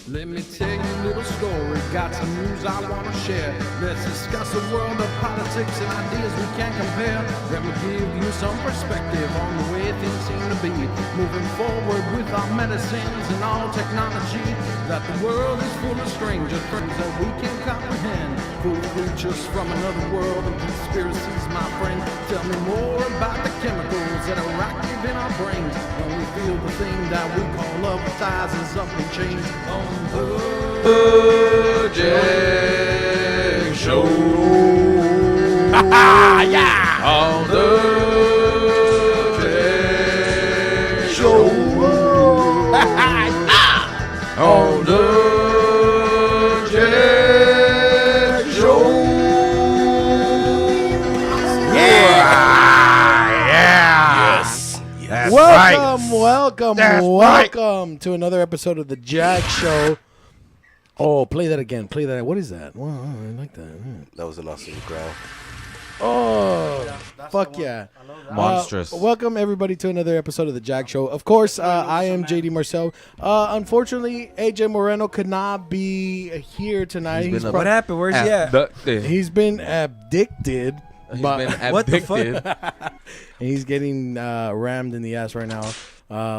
Let me tell you a little story, got some news I want to share. Let's discuss the world of politics and ideas we can't compare. Let me give you some perspective on the way things seem to be. Moving forward with our medicines and all technology. That the world is full of strangers, things that we can't comprehend. Fool creatures from another world and conspiracies, my friend. Tell me more about the chemicals that are active in our brains. When we feel the thing that we call love ties us up and chains. The JAG Show. Yeah. On the JAG Show. On the JAG Show. Yeah. Yes. That's Welcome to another episode of the JAG Show. Oh, play that again. Play that. What is that? Wow, I like that. That was an awesome growl. Oh, fuck yeah. Monstrous. Welcome, everybody, to another episode of the JAG Show. Of course, I am JD Marcel. Unfortunately, AJ Moreno could not be here tonight. What happened? Where's he at? He's been abducted. What the fuck? He's getting rammed in the ass right now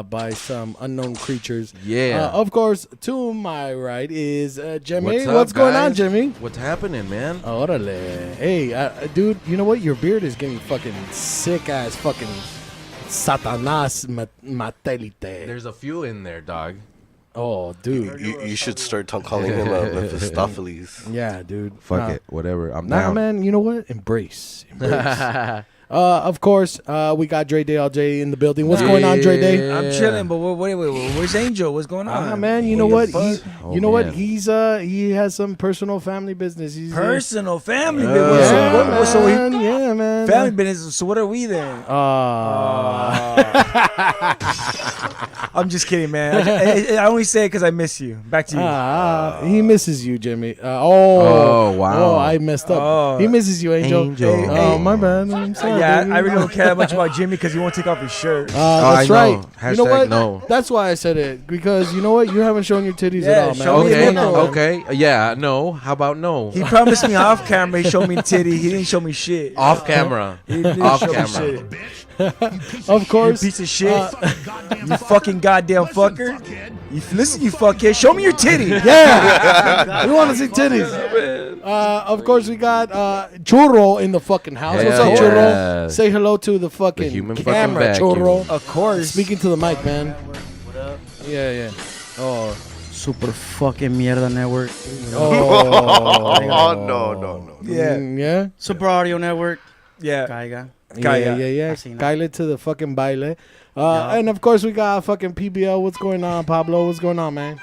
by some unknown creatures. Yeah. Of course, to my right is Jimmy. What's up, What's going on, guys? Jimmy? What's happening, man? Orale. Hey, dude, you know what? Your beard is getting fucking sick ass fucking Satanas Matelite. There's a few in there, dog. Oh, dude. You should start calling him Mephistopheles. Yeah, dude. Fuck it. Whatever. I'm Nah, down. man, you know what? Embrace. Of course, we got Dre Day All J in the building. What's going on, Dre Day? I'm chilling, but wait, where's Angel? What's going on? Man, you know what? He has some personal family business. He's Personal family business. Yeah, man. Family business. So what are we then? I'm just kidding, man. I only say it because I miss you. Back to you. He misses you, Jimmy. wow. Oh, I messed up. He misses you, Angel. Hey. My bad. I'm sorry. Yeah, baby. I really don't care that much about Jimmy because he won't take off his shirt. That's I right. know. You know what? No. That's why I said it. Because you know what? You haven't shown your titties Yeah, at all, man. show me What's it. going on, man? Okay. Yeah. No. How about no? He promised me off camera he showed me titty. He didn't show me shit. Off camera. He didn't Off show me camera. shit. Of You course. piece of shit. You fucking goddamn fucker. Listen, you fuckhead. Show me your titty. Yeah. We want to see titties. Of course, we got Churro in the fucking house. What's up, Hell Churro? yeah. Say hello to the fucking human fucking camera, vacuum. Churro. Of course. Speaking to the mic, man. What up? Yeah. Oh. Super fucking mierda network. Oh. No. Yeah. Yeah. Super audio network. Yeah. Caiga. Yeah. I seen that. Baile to the fucking baile. And of course, we got fucking PBL. What's going on, Pablo? What's going on, man?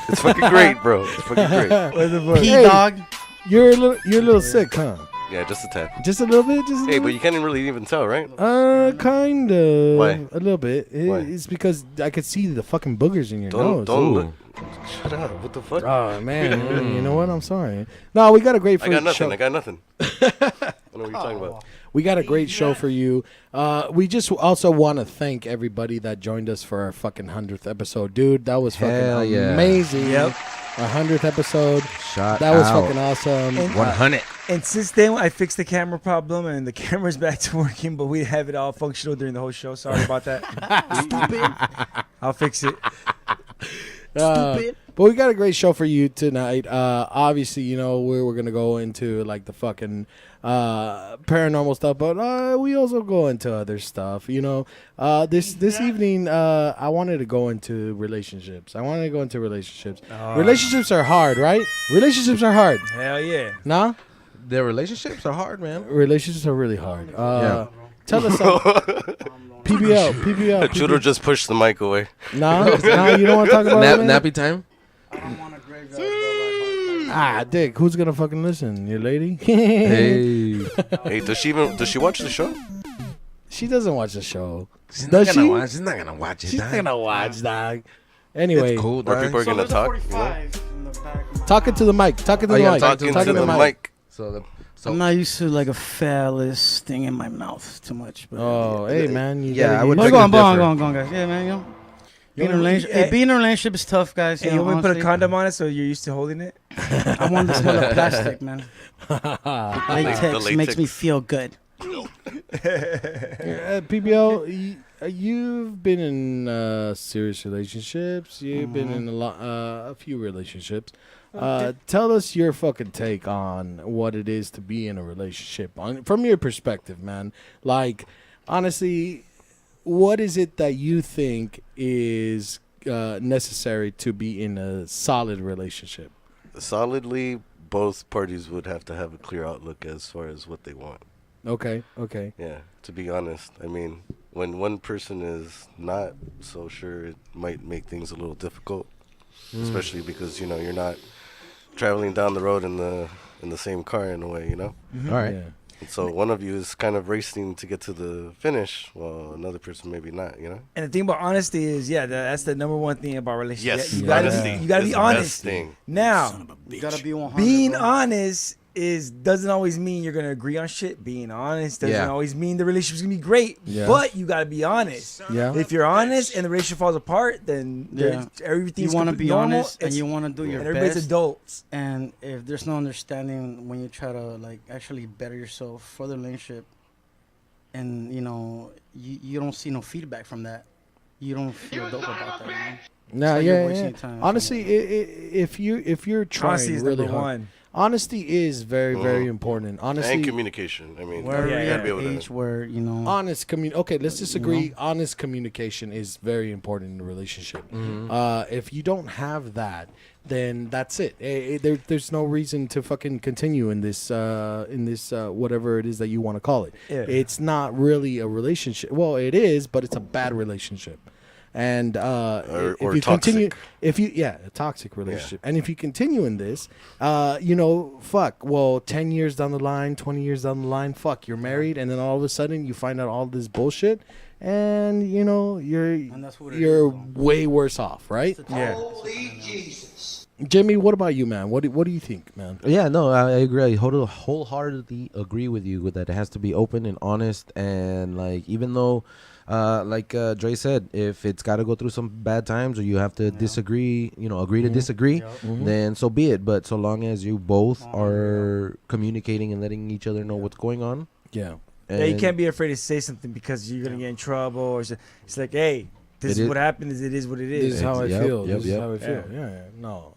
It's fucking great, bro. It's fucking great. P-Dog. You're a little sick, huh? Yeah, just a tad. Just a little bit. Hey, but you can't really even tell, right? Kind of. Why? A little bit. Why? It's because I could see the fucking boogers in your Don't nose. look. Shut up. What the fuck? Oh man, you know what? I'm sorry. No, we got a great. I got nothing. Show. I don't know what you're talking about. We got a great show for you. We just also want to thank everybody that joined us for our fucking 100th episode, dude. That was fucking Hell yeah. amazing. Yep. Our 100th episode. Shot That was out. fucking awesome. And, 100. And since then, I fixed the camera problem, and the camera's back to working, but we have it all functional during the whole show. Sorry about that. I'll fix it. But we got a great show for you tonight. Obviously, you know, we're going to go into like the fucking paranormal stuff, but we also go into other stuff. You know, this evening, I wanted to go into relationships. Relationships are hard, right? Relationships are hard. Hell yeah. Nah? Their relationships are hard, man. Relationships are really hard. Yeah. Tell us something. PBL. Churro just pushed the mic away. Nah, you don't want to talk about it, man? Nappy time? Dick, who's gonna fucking listen? Your lady? Hey. Hey, does she watch the show? She doesn't watch the show. She's Does not she? gonna watch. She's not gonna watch it. She's dog. not gonna watch, dog. Anyway, It's cool, More dog. people are gonna talk. You know? talking to the mic. Talking to the yeah, mic. Talking to the mic. So I'm not used to like a phallus thing in my mouth too much. But Oh, hey man, you Yeah, gotta I would get- beg go to on, differ. go on, guys. Yeah, man. Being in a relationship is tough, guys. Hey, you want me to put a condom on it so you're used to holding it? I want the smell of plastic, man. Latex makes me feel good. PBO, you've been in serious relationships. You've been in a few relationships. Tell us your fucking take on what it is to be in a relationship, from your perspective, man. Like, honestly, what is it that you think is necessary to be in a solid relationship? Solidly, both parties would have to have a clear outlook as far as what they want. Okay. Yeah, to be honest. I mean, when one person is not so sure, it might make things a little difficult, especially because, you know, you're not traveling down the road in the same car in a way, you know? All right. Yeah. And so one of you is kind of racing to get to the finish, while another person maybe not, you know? And the thing about honesty is, that's the number one thing about relationships. Yes, You gotta honesty. you gotta is be the honest. best thing. Now, You gotta be 100. being bro. honest doesn't always mean you're gonna agree on shit. Being honest doesn't Yeah. always mean the relationship's gonna be great. Yeah. But you gotta be honest. Yeah. If you're honest and the relationship falls apart, then Yeah. everything's You want to completely be normal. honest and you want to do your and everybody's best. adults. And if there's no understanding when you try to like actually better yourself for the relationship, and you don't see no feedback from that, you don't feel dope about that. No, like you're yeah. wasting time. Honestly, if you're trying Honesty is really number hard, one. honesty is very, very important. Honestly, And communication. I mean, Where you yeah, gotta be able each to. word, honest Okay, let's disagree. Honest communication is very important in a relationship. If you don't have that, then that's it. There's no reason to fucking continue in this whatever it is that you want to call it. Yeah. It's not really a relationship. Well, it is, but it's a bad relationship. And Or if you toxic. continue, a toxic relationship, and if you continue in this, well, 10 years down the line, 20 years down the line, you're married, and then all of a sudden you find out all this bullshit, and that's what it you're is, though. way worse off, right? Yeah. Jimmy, what about you, man? What do you think, man? Yeah, no, I agree. I wholeheartedly agree with you with that. It has to be open and honest, and like even though, like Dre said, if it's got to go through some bad times or you have to disagree, agree to disagree, then so be it. But so long as you both are communicating and letting each other know what's going on, Yeah. Yeah, you can't be afraid to say something because you're gonna get in trouble. Or it's like, hey, this is what happened. It is what it This is. is how I Yep, feel. yep, This is yep. how I feel. Yeah. No.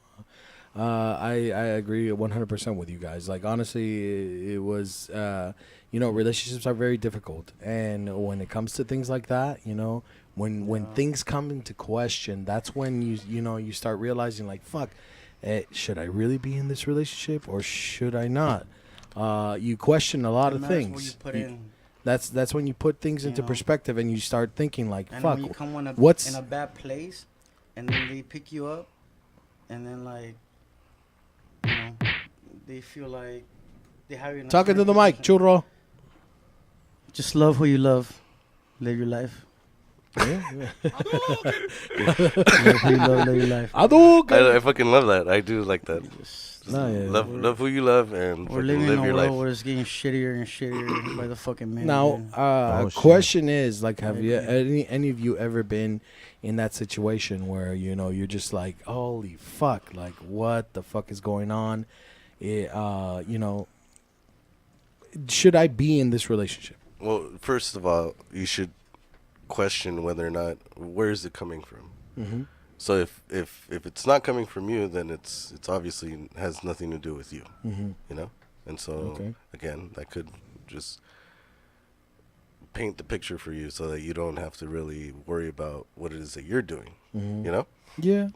I agree 100% with you guys. Like, honestly, it was, relationships are very difficult. And when it comes to things like that, when things come into question, that's when you start realizing, like, fuck, should I really be in this relationship or should I not? You question a lot of things. That's when you put things into perspective and you start thinking, like, And fuck, when you come in a bad place, and then they pick you up, and then like, they feel like they have you. in a talking to certain the mic, position. churro. Just love who you love. Live your life. Love who you love. Live your life. I fucking love that. I do like that. Just Love who you love and we're fucking living in live a your world life. where it's getting shittier and shittier by the fucking minute. Now, man. Oh, shit. question is, like, have I you agree. any of you ever been in that situation where you're just like, holy fuck, like, what the fuck is going on? Should I be in this relationship? Well, first of all, you should question whether or not where is it coming from. Mm-hmm. So if it's not coming from you, then it's obviously has nothing to do with you, Mm-hmm. And so Okay. again, that could just paint the picture for you so that you don't have to really worry about what it is that you're doing. Mm-hmm. Yeah.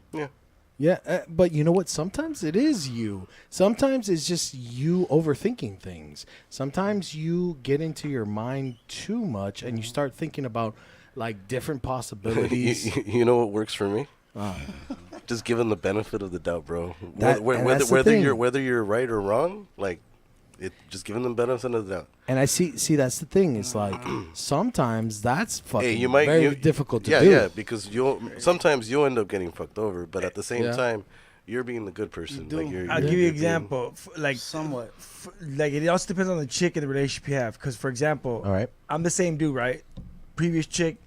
Yeah, but you know what? Sometimes it is you. Sometimes it's just you overthinking things. Sometimes you get into your mind too much and you start thinking about, like, different possibilities. You know what works for me? Ah. Just give them the benefit of the doubt, bro. And that's the Whether thing. you're right or wrong, like, just giving them benefit of the doubt. And I see that's the thing. It's like sometimes that's fucking very difficult to do. Yeah, because sometimes you'll end up getting fucked over, but at the same time, you're being the good person. do. I'll give you an example. Like, somewhat. like it also depends on the chick and the relationship you have. Because, for example, All right. I'm the same dude, right? Previous chick,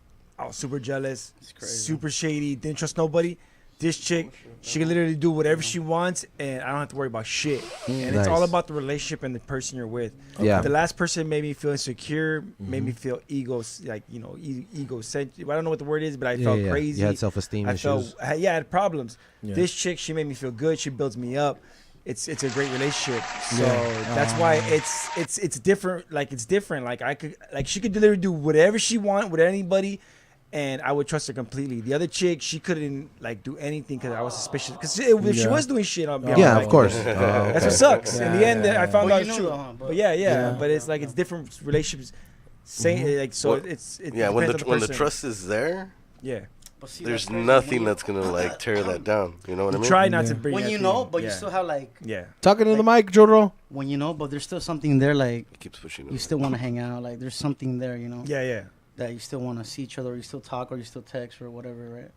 I was super jealous, crazy. super shady, didn't trust nobody. This chick, she can literally do whatever she wants, and I don't have to worry about shit. And it's all Nice. about the relationship and the person you're with. Yeah. The last person made me feel insecure, made me feel egocentric. I don't know what the word is, but I felt crazy. You had self-esteem I issues. felt, I had problems. Yeah. This chick, she made me feel good. She builds me up. It's a great relationship. So that's why it's different. Like it's different. Like she could literally do whatever she want with anybody, and I would trust her completely. The other chick, she couldn't like do anything because I was suspicious. Because if she was doing shit, I'll be Yeah, like, of course. That's what sucks. In the end, I found Well, out you it's know true. though, huh, But yeah. But it's like it's different relationships. Same like so. Well, It Yeah, when depends on when the person. trust is there, Yeah. But see, there's that's crazy. nothing When you- that's gonna like tear that down. You know what I mean? Try not to Yeah. bring when that you thing. know, but you Yeah. still have like Yeah. Talking to the mic, Joro. when you know, but there's still something there. Like It keeps pushing. you still want to hang out. Like there's something there, you know, Yeah. that you still want to see each other. Or you still talk, or you still text, or whatever, right?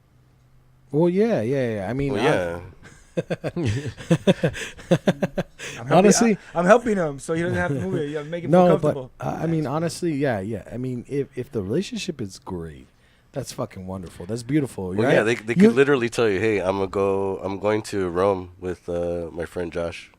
Well, yeah. I mean, Well, yeah. Honestly, I'm helping him so he doesn't have to move it. You make it feel no, but comfortable. I mean, honestly, yeah. I mean, if the relationship is great, that's fucking wonderful. That's beautiful. Well, right? yeah, they could literally tell you, hey, I'm going to Rome with my friend Josh.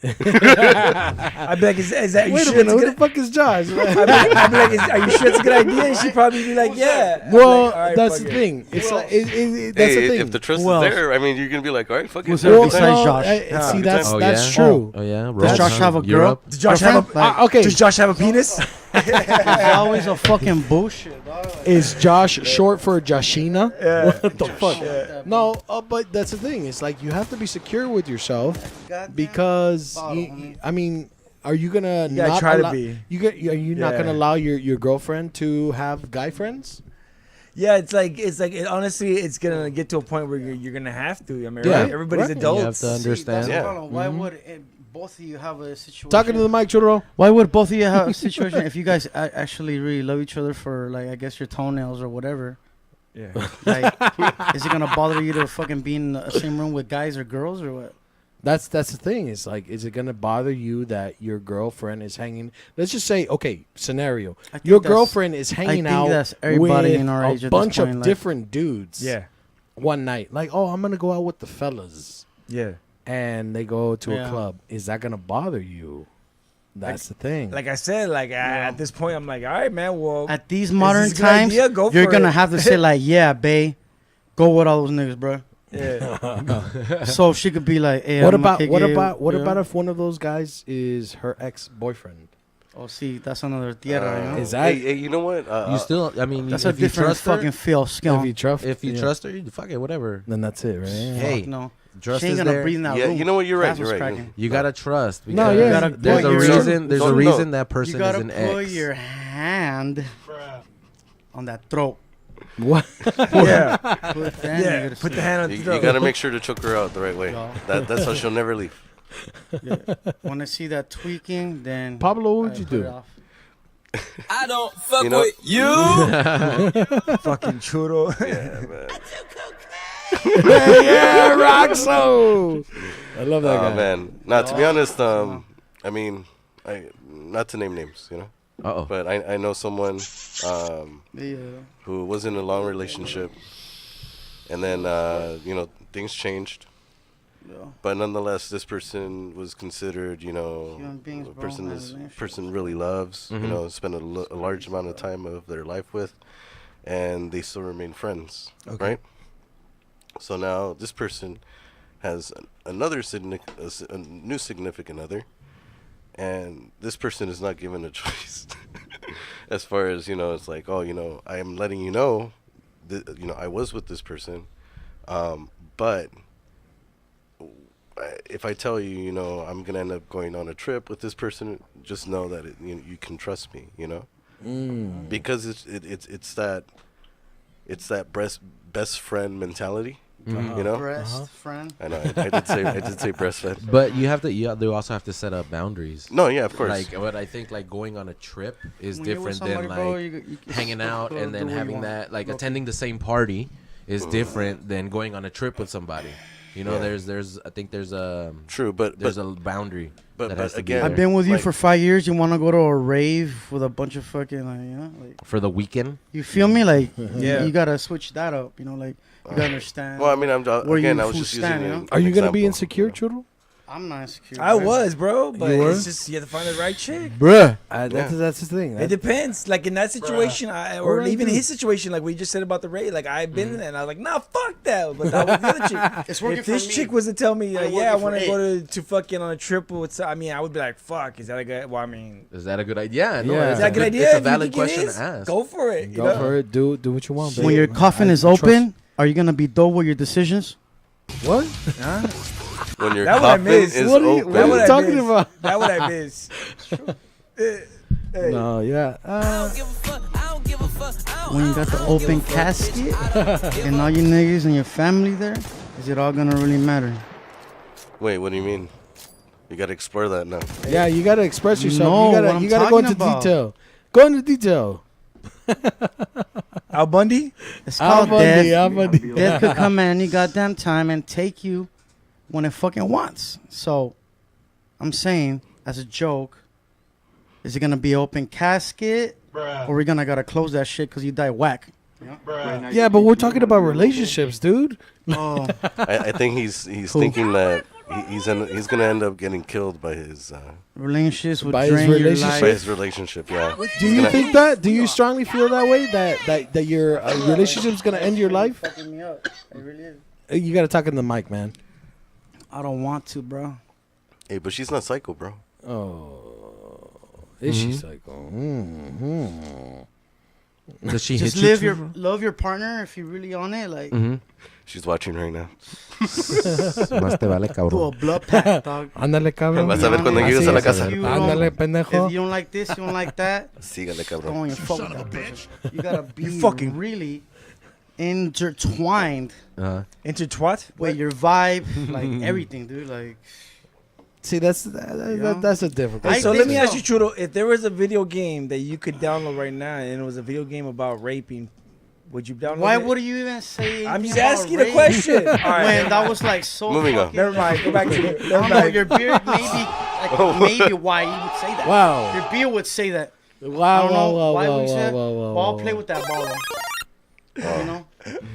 I'd be like, is that you Wait a sure minute, it's a who the good? fuck is Josh? I'd be like, are you sure it's a good idea? And she'd probably be like, yeah. I'd be Well, like, all right, that's fuck the it. thing. It's like that's Hey, the thing. if the trust Who is else? there, I mean, you're gonna be like, all right, fuck it. Who's there Well, besides Josh? See, that's Oh, that's yeah? true. Oh yeah. Does Rome, Josh huh? have a girl? Europe? Does Josh have a? Like, Okay, Does Josh have a penis? it's always a fucking bullshit, dog. is Josh short for Joshina? Yeah. What the fuck? No, but that's the thing. It's like you have to be secure with yourself Goddamn because bottle, you, homie. I mean, are you gonna You gotta not try to allow, be. Are you not Yeah. gonna allow your girlfriend to have guy friends? Yeah, honestly, it's gonna get to a point where you're gonna have to. I mean, Yeah. right? Everybody's Right. adults. You have to See, that's understand. the Yeah. problem. Why would both of you have a situation? Talking to the mic, Churro. Why would both of you have a situation if you guys actually really love each other for, like, I guess your toenails or whatever? Yeah. Like, is it gonna bother you to fucking be in the same room with guys or girls or what? That's the thing. It's like, is it gonna bother you that your girlfriend is hanging? Let's just say, okay, scenario. I think Your that's- girlfriend is hanging think out that's everybody with in our age a at this bunch point, of like- different dudes. Yeah. One night, like, oh, I'm gonna go out with the fellas, Yeah. and they go to a Yeah. club. Is that gonna bother you? That's the thing. Like I said, at this point, I'm like, all right, man. Well, At these modern this a good times, idea? Go you're for gonna it. have to say like, yeah, babe, go with all those niggas, bro. yeah. So she could be like, hey, what I'ma about kick what it, about what you know? about if one of those guys is her ex-boyfriend? Oh, see, that's another tierra, you know? Is that hey, you know what? You still, I mean, That's a if you different trust fucking her, feel skill. if you trust? if you yeah. trust her, you fuck it, whatever. then that's it, right? Hey, No, trust she ain't is gonna there. breathe in that Yeah, room. you know what? You're right. That's You're what's right. cracking. You gotta trust. No, because yeah. You gotta There's put a your- reason. There's No, a no. reason that You person gotta is an put ex. your hand on that throat. What? Yeah. Put that Yeah. nigga to Put the sleep. hand on the You throat. gotta make sure to choke her out the right way. No. That's how she'll never leave. When I see that tweaking, then Pablo, what would I you put it do? off. I don't fuck You know- with you. Fucking churro. Yeah, man. Yeah, Roxo. I love that guy. Oh man. Nah, to be honest, I mean, not to name names, you know, Uh-oh. but I know someone Yeah. who was in a long relationship, and then things changed. Yeah. But nonetheless, this person was considered, Human beings, a bro, person have this relationships. person really loves, spend a large amount of time of their life with, and they still remain friends, right? So now this person has a new significant other, and this person is not given a choice. As far as, it's like, oh, I am letting you know that, I was with this person, but if I tell you, I'm gonna end up going on a trip with this person, just know that you can trust me, because it's that best friend mentality, Breast friend. I know I did say breast friend. But you also have to set up boundaries. No, yeah, of course. Like what I think, like going on a trip is When you're with different than somebody, bro, like you can hanging out do and then what you having want. that, like Look. attending the same party is different than going on a trip with somebody. You know, Yeah. there's I think there's a True, but there's a boundary. but that has to be again, there. I've been with you Like- for 5 years. You want to go to a rave with a bunch of fucking, like, you know, like, for the weekend. you feel me? Like, Yeah. you gotta switch that up. You know, like, you gotta understand. well, I mean, Where again, you I was fool just stand, using. you know? Are you gonna be example, insecure, you know? Churro? I'm not insecure. I bro. was, bro, but You were? it's just you have to find the right chick. Bruh. That's the thing. It depends. Like in that situation, or Alright, even dude. his situation, like we just said about the raid. Like I've been in it, and I was like, nah, fuck that. But that was the other chick. It's working If this for me. chick was to tell me, I'm yeah, I working want to for go to fucking on a trip with, I mean, I would be like, fuck, is that a good? Well, I mean, Is that a good idea? Yeah, no, Yeah. it's is that a good idea? It's a If you valid think it question is, to ask. Go for it. You Go know? for it. Do what you want, babe. When your coffin is trust- open, are you gonna be dope with your decisions? What? When your That what I coffin missed. is What are you- open. what are That you I talking miss. about? That what I miss. Hey. No, yeah. When you got the open casket and all you niggas and your family there, is it all gonna really matter? Wait, what do you mean? You gotta explore that now. Yeah, you gotta express yourself. No, you what gotta I'm you gotta go talking into about. detail. Go into detail. Al Bundy? It's called Bundy, death. Al Bundy. Death could come at any goddamn time and take you when it fucking wants. So, I'm saying, as a joke, is it gonna be open casket, or we gonna gotta close that shit because you die whack? Yeah, but we're talking about relationships, dude. Oh, I think he's thinking that he's gonna end up getting killed by his relationships would By his drain your relationship. life. by his relationship. Yeah. Do you think that? Do you strongly feel that way? That your relationship's gonna end your life? Fucking me up. It really is. You gotta talk in the mic, man. I don't want to, bro. Hey, but she's not psycho, bro. Oh, is she psycho? Mm-hmm. Does she Just hit you live too, your bro? love your partner if you're really on it. Like, She's watching right now. Más te vale, do a cabrón. blood pact, dog. Ándale, cabrón. Vas a ver cuando Así llegues a la es, casa. you Ándale, If pendejo. you don't like this, you don't like that. Sígale, Go cabrón. on your fuck with that person. You gotta be You fucking- really intertwined Intertwat? with your vibe, like everything, dude. Like, See, that's Yeah. that's a difficult. I So think let me so. ask you, Chudo, if there was a video game that you could download right now and it was a video game about raping, would you download why it? would you even say? I'm just anything about asking a rape question. All right, When that was like so. Moving on. fucking- never mind. Go back to it. I Never don't know. mind. Your beard maybe why you would say that. Wow. Your beard would say that. I Wow, don't know wow, why wow, would you say wow, that. wow, wow, But I'll wow. play with that ball. Though. You know.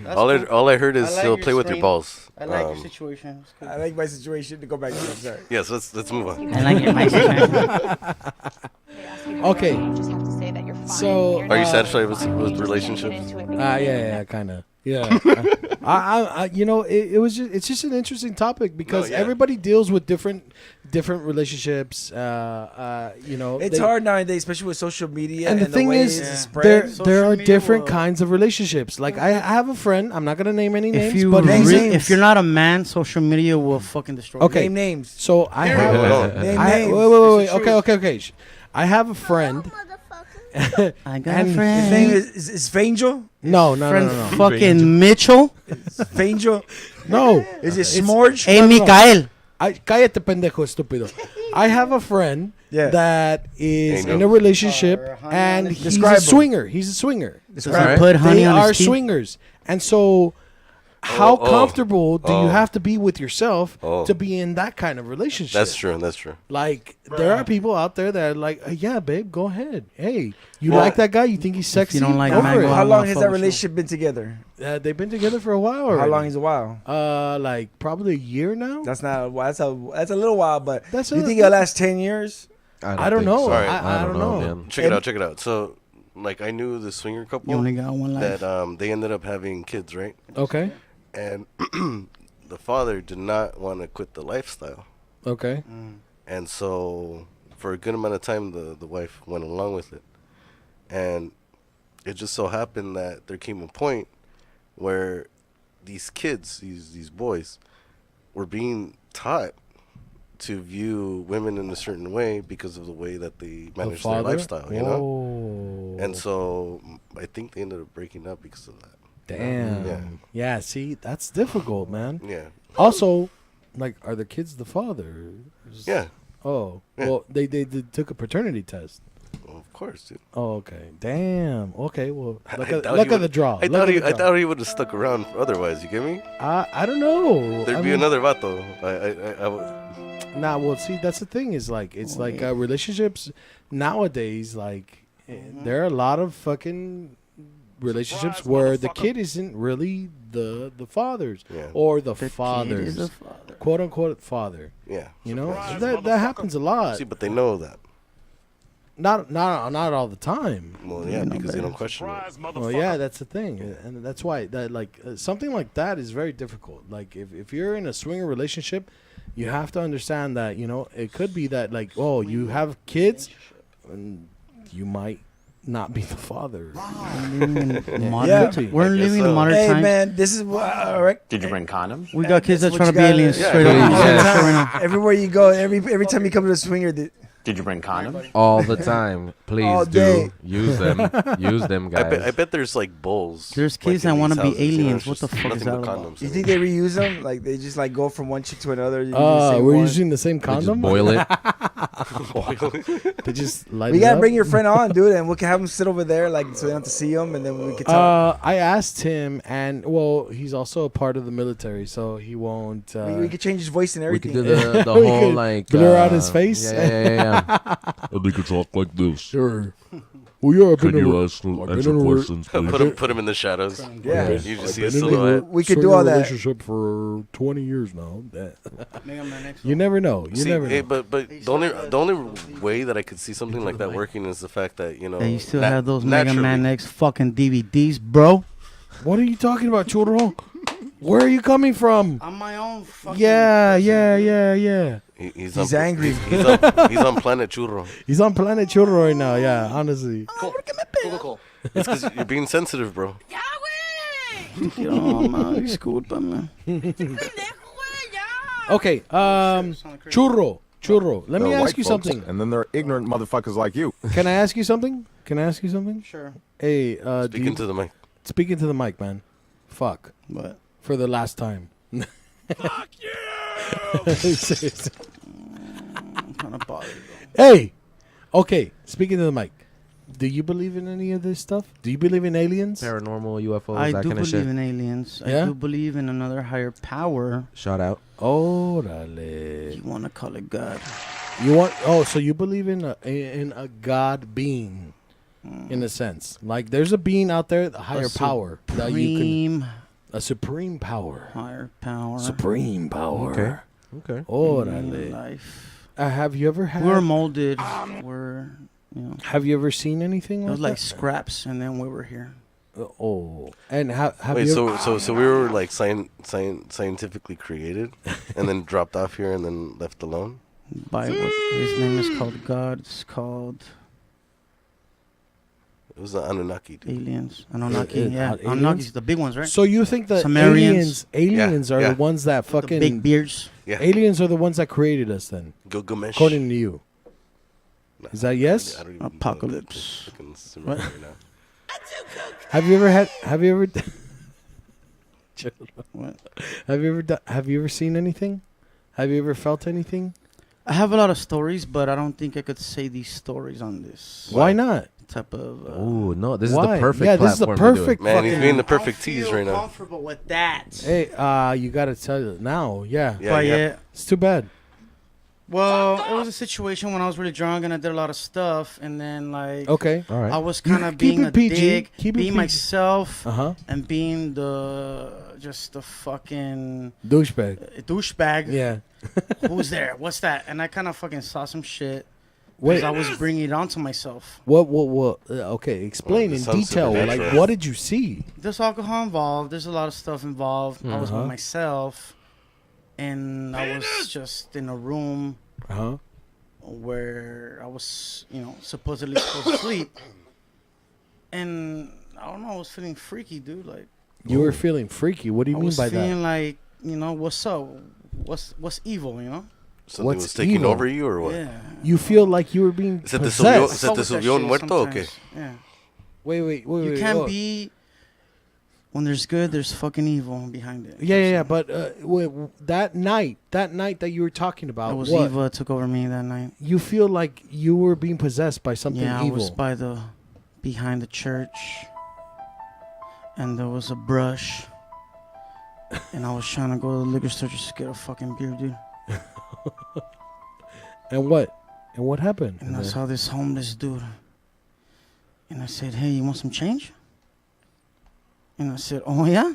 That's All cool. I heard is I like he'll your play with your strain. balls. I like your situation. It's cool. I like my situation to go back to it. I'm sorry. Yes, let's move on. I like your my situation. Okay. You just have to say that you're fine. So, You're Are you not- satisfied with relationships? Into it. Yeah, kind of. Yeah. I you know, it's just an interesting topic because No, yeah. everybody deals with different relationships. You know, It's hard nowadays, especially with social media. And the thing way is, it's Yeah. spread. there Social are media different will- kinds of relationships. Like I have a friend. I'm not gonna name any names, If you but Name he's- names. if you're not a man, social media will fucking destroy Okay. Name names. so I have. Hold on. Name I, names. wait. Okay. I have a friend. you. I got And a His friend. name is Fangel. No. friend fucking Mitchell. Fangel. No. Is it Smorge? Hey, Mikael. Cállate, pendejo, estúpido. I have a friend Yeah. that is Hey, in no. a relationship honey and on his- he's Describe a him. swinger. He's a swinger. Does he Alright. put honey They on are his teeth? swingers. And so how Oh, comfortable do you oh. have to be with yourself Oh. to be in that kind of relationship? That's true. That's true. Like there are people out there that are like, yeah, babe, go ahead. Hey, you Well, like that guy? You think he's sexy? don't like Go mango, for it. How I'm long not has that focused on- relationship been together? They've been together for a while. How already. long is a while? Like probably a year now. That's not a while. That's a little while, but That's you a- think it'll last 10 years? I don't know. so. I don't know. man. Check it out. Check it out. So, like, I knew the swinger You couple only got one life. that they ended up having kids, right? Okay. And the father did not want to quit the lifestyle, Okay. and so for a good amount of time, the wife went along with it, and it just so happened that there came a point where these kids, these boys, were being taught to view women in a certain way because of the way that they manage their lifestyle, you know. Whoa. And so I think they ended up breaking up because of that. Damn. Yeah. Yeah. See, that's difficult, man. Yeah. Also, like, are the kids the father? Yeah. Oh. Yeah. Well, they took a paternity test. Of course, dude. Oh, okay. Damn. Okay. Well, look I at thought he the would- draw. I Look thought at he, the I draw. thought he would have stuck around otherwise. You get me? I don't know. There'd I be mean, another vato. I would. Nah, well, see, that's the thing is like it's like relationships nowadays. Like there are a lot of fucking relationships where the kid isn't really the father's Yeah. or the The kid is father's the father. quote unquote father. Yeah. You know that happens a lot. See, but they know that. Not all the time. Well, yeah, because they don't question it. Well, yeah, that's the thing, and that's why that like something like that is very difficult. Like if you're in a swinger relationship, you have to understand that it could be that like you have kids, and you might not be the father. Modern Could be. We're I guess living in so. modern Hey times. man, this is what. All right. Did you bring condoms? We got kids that That's try what to be you aliens gotta- straight up. Yeah. I'm saying Yes. that right now. Everywhere you go, every time you come to a swinger, Did you bring condoms? All the time. Please All do. day. Use them. Use them, guys. I bet there's like bowls. There's like, kids in that wanna these be houses, aliens. it's What the just fuck is nothing that but all about? condoms you in think there. they reuse them? Like they just like go from one chick to another? You use the same We're one? using the same They just condom. boil it. They just light We it gotta up. bring your friend on, dude, and we can have him sit over there, like so they don't have to see him, and then we can talk. I asked him, and well, he's also a part of the military, so he won't. We could change his voice and We could everything. do the We whole could like blur out his face. Yeah. I think it's all like this. Sure. Well, yeah, I've Can been you a- ask, I've answer been a- questions, please? Put him in the shadows. Yeah. You just see a I've been in a silhouette. We could do swinger all that. relationship for 20 years now. You never know. You See, never hey, know. but the only way that I could see something like that working is the fact that Yeah, you still nat- have those Mega naturally- Man X fucking DVDs, bro. What are you talking about, Churro? Where are you coming from? On my own fucking. Yeah. He's angry. He's on Planet Churro. He's on Planet Churro right now. Yeah, honestly. Cool. It's because you're being sensitive, bro. Oh, man, discúlpame. Okay, Churro. Let me They're ask white you folks, something. And then there are ignorant motherfuckers like you. Can I ask you something? Sure. Hey, Speaking to the mic. speaking to the mic, man. Fuck. But For the last time. Fuck you! I'm kind of bothered. Hey! Okay, speaking to the mic. Do you believe in any of this stuff? Do you believe in aliens? Paranormal, UFOs, I that do kind of believe shit. in aliens. Yeah? I do believe in another higher power. Shout out. Órale. You want to call it God. You want? Oh, so you believe in a god being, in a sense. Like there's a being out there, a higher power that you can, Supreme a supreme power, higher power. supreme power. Okay. Okay. in Órale. life. Have you ever had? We're molded. We're, Have you ever seen anything it like was like that? scraps, and then we were here. Oh, and have Wait, you? so we were like scientifically created, and then dropped off here, and then left alone. By what his name is called God. It's called It was the Anunnaki, dude. aliens. Anunnaki. aliens? Yeah, Anunnakis, the big ones, right? So you think that Sumerians. aliens are Yeah. the ones that With the fucking big beards. Yeah, aliens are the ones that created us? Then, Gilgamesh. according to you, Nah, is that yes? I don't even know Apocalypse. the fucking Sumerian right now. Have you ever had? Have you ever? What? Have you ever? Have you ever seen anything? Have you ever felt anything? I have a lot of stories, but I don't think I could say these stories on this Why not? type of. Oh no, this is Why? the perfect. Yeah, this is the platform to do it. perfect. Man, he's fucking- being the perfect tease right now. comfortable with that. Hey, you gotta tell it now. Yeah, Yeah, But yeah. yeah. it's too bad. Well, it was a situation when I was really drunk and I did a lot of stuff, and then like Okay. All right. I was You kind of keep being it a PG. dick, Keep it being PG. myself, Uh huh. and being the fucking Douchebag. douchebag. Yeah. Who's there? What's that? And I kind of fucking saw some shit. Wait. Because I was bringing it onto myself. What? Okay. Explain Well, in it sounds detail. Like, supernatural. what did you see? There's alcohol involved. There's a lot of stuff involved. I was Uh-huh. with myself, and I was just in a room Uh huh. where I was, supposedly supposed to sleep. And I don't know, I was feeling freaky, dude. Like You were feeling freaky. What do you I mean was by feeling that? like, what's up? What's evil, Something What's was taking evil? over you, or what? Yeah. You feel like you were being Se te possessed. subió- I se fuck te with that subió un shit muerto o qué? sometimes. Yeah. Wait. You can't be when there's good, there's fucking evil behind it. Yeah. But that night that you were talking about, It was what? Eva took over me that night. You feel like you were being possessed by something Yeah, I evil. was behind the church, and there was a brush, and I was trying to go to the liquor store just to get a fucking beer, dude. And what? And what happened? And I saw this homeless dude, and I said, "Hey, you want some change?" And I said, "Oh yeah,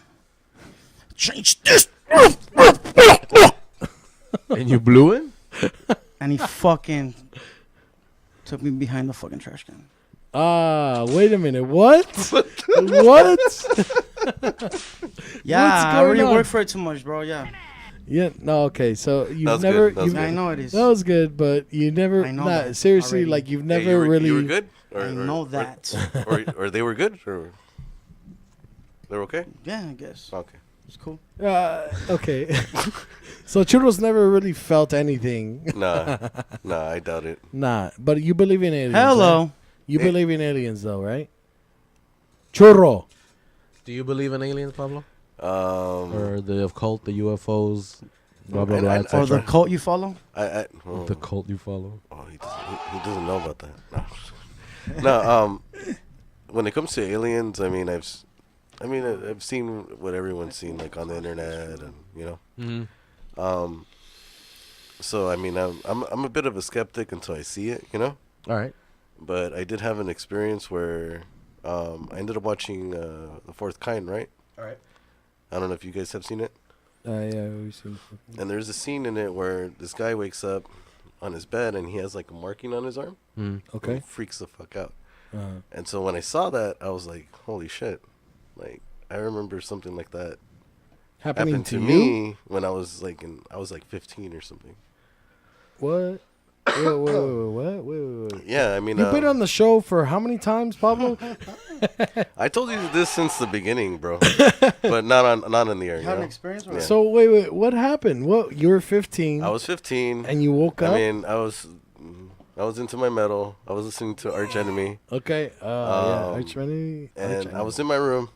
change this." And you blew it? And he fucking took me behind the fucking trash can. Wait a minute. What? What? Yeah, I going already on? worked for it too much, bro. Yeah, Yeah. No. Okay. So you've was never. good. That was You've, I know it is. that was good, but you never. I know nah, that seriously, already. like you've Hey, never you were, really. You were good? I know that. Or they were good? Or they're okay? Yeah, I guess Okay. it's cool. Okay. So Churros never really felt anything. Nah, I doubt it. Nah, but you believe in aliens. Hello. Right? You believe in aliens, though, right? Churro. Do you believe in aliens, Pablo? Or Or the occult, the UFOs, blah blah I- blah. I- Or etc.? the cult you follow? The cult you follow. he doesn't know about that. No, when it comes to aliens, I mean, I've seen what everyone's seen, like on the internet, and you know. Mm-hmm. So I mean, I'm a bit of a skeptic until I see it, you know. All right. But I did have an experience where I ended up watching The Fourth Kind, right? All right. I don't know if you guys have seen it. Yeah, we've seen. And there's a scene in it where this guy wakes up on his bed and he has like a marking on his arm. Mm. Okay. And he freaks the fuck out. Uh, And so when I saw that, I was like, holy shit. Like, I remember something like that happening happened to to you? me when I was like 15 or something. What? Wait. Yeah, I mean, You've been on the show for how many times, Pablo? I told you this since the beginning, bro. But not in the air. You You had an know? experience Yeah. with it? So wait, what happened? What? You were 15. I was 15. And you woke up. I mean, I was into my metal. I was listening to Arch Enemy. Okay. Yeah. Arch Enemy. And I was in my room,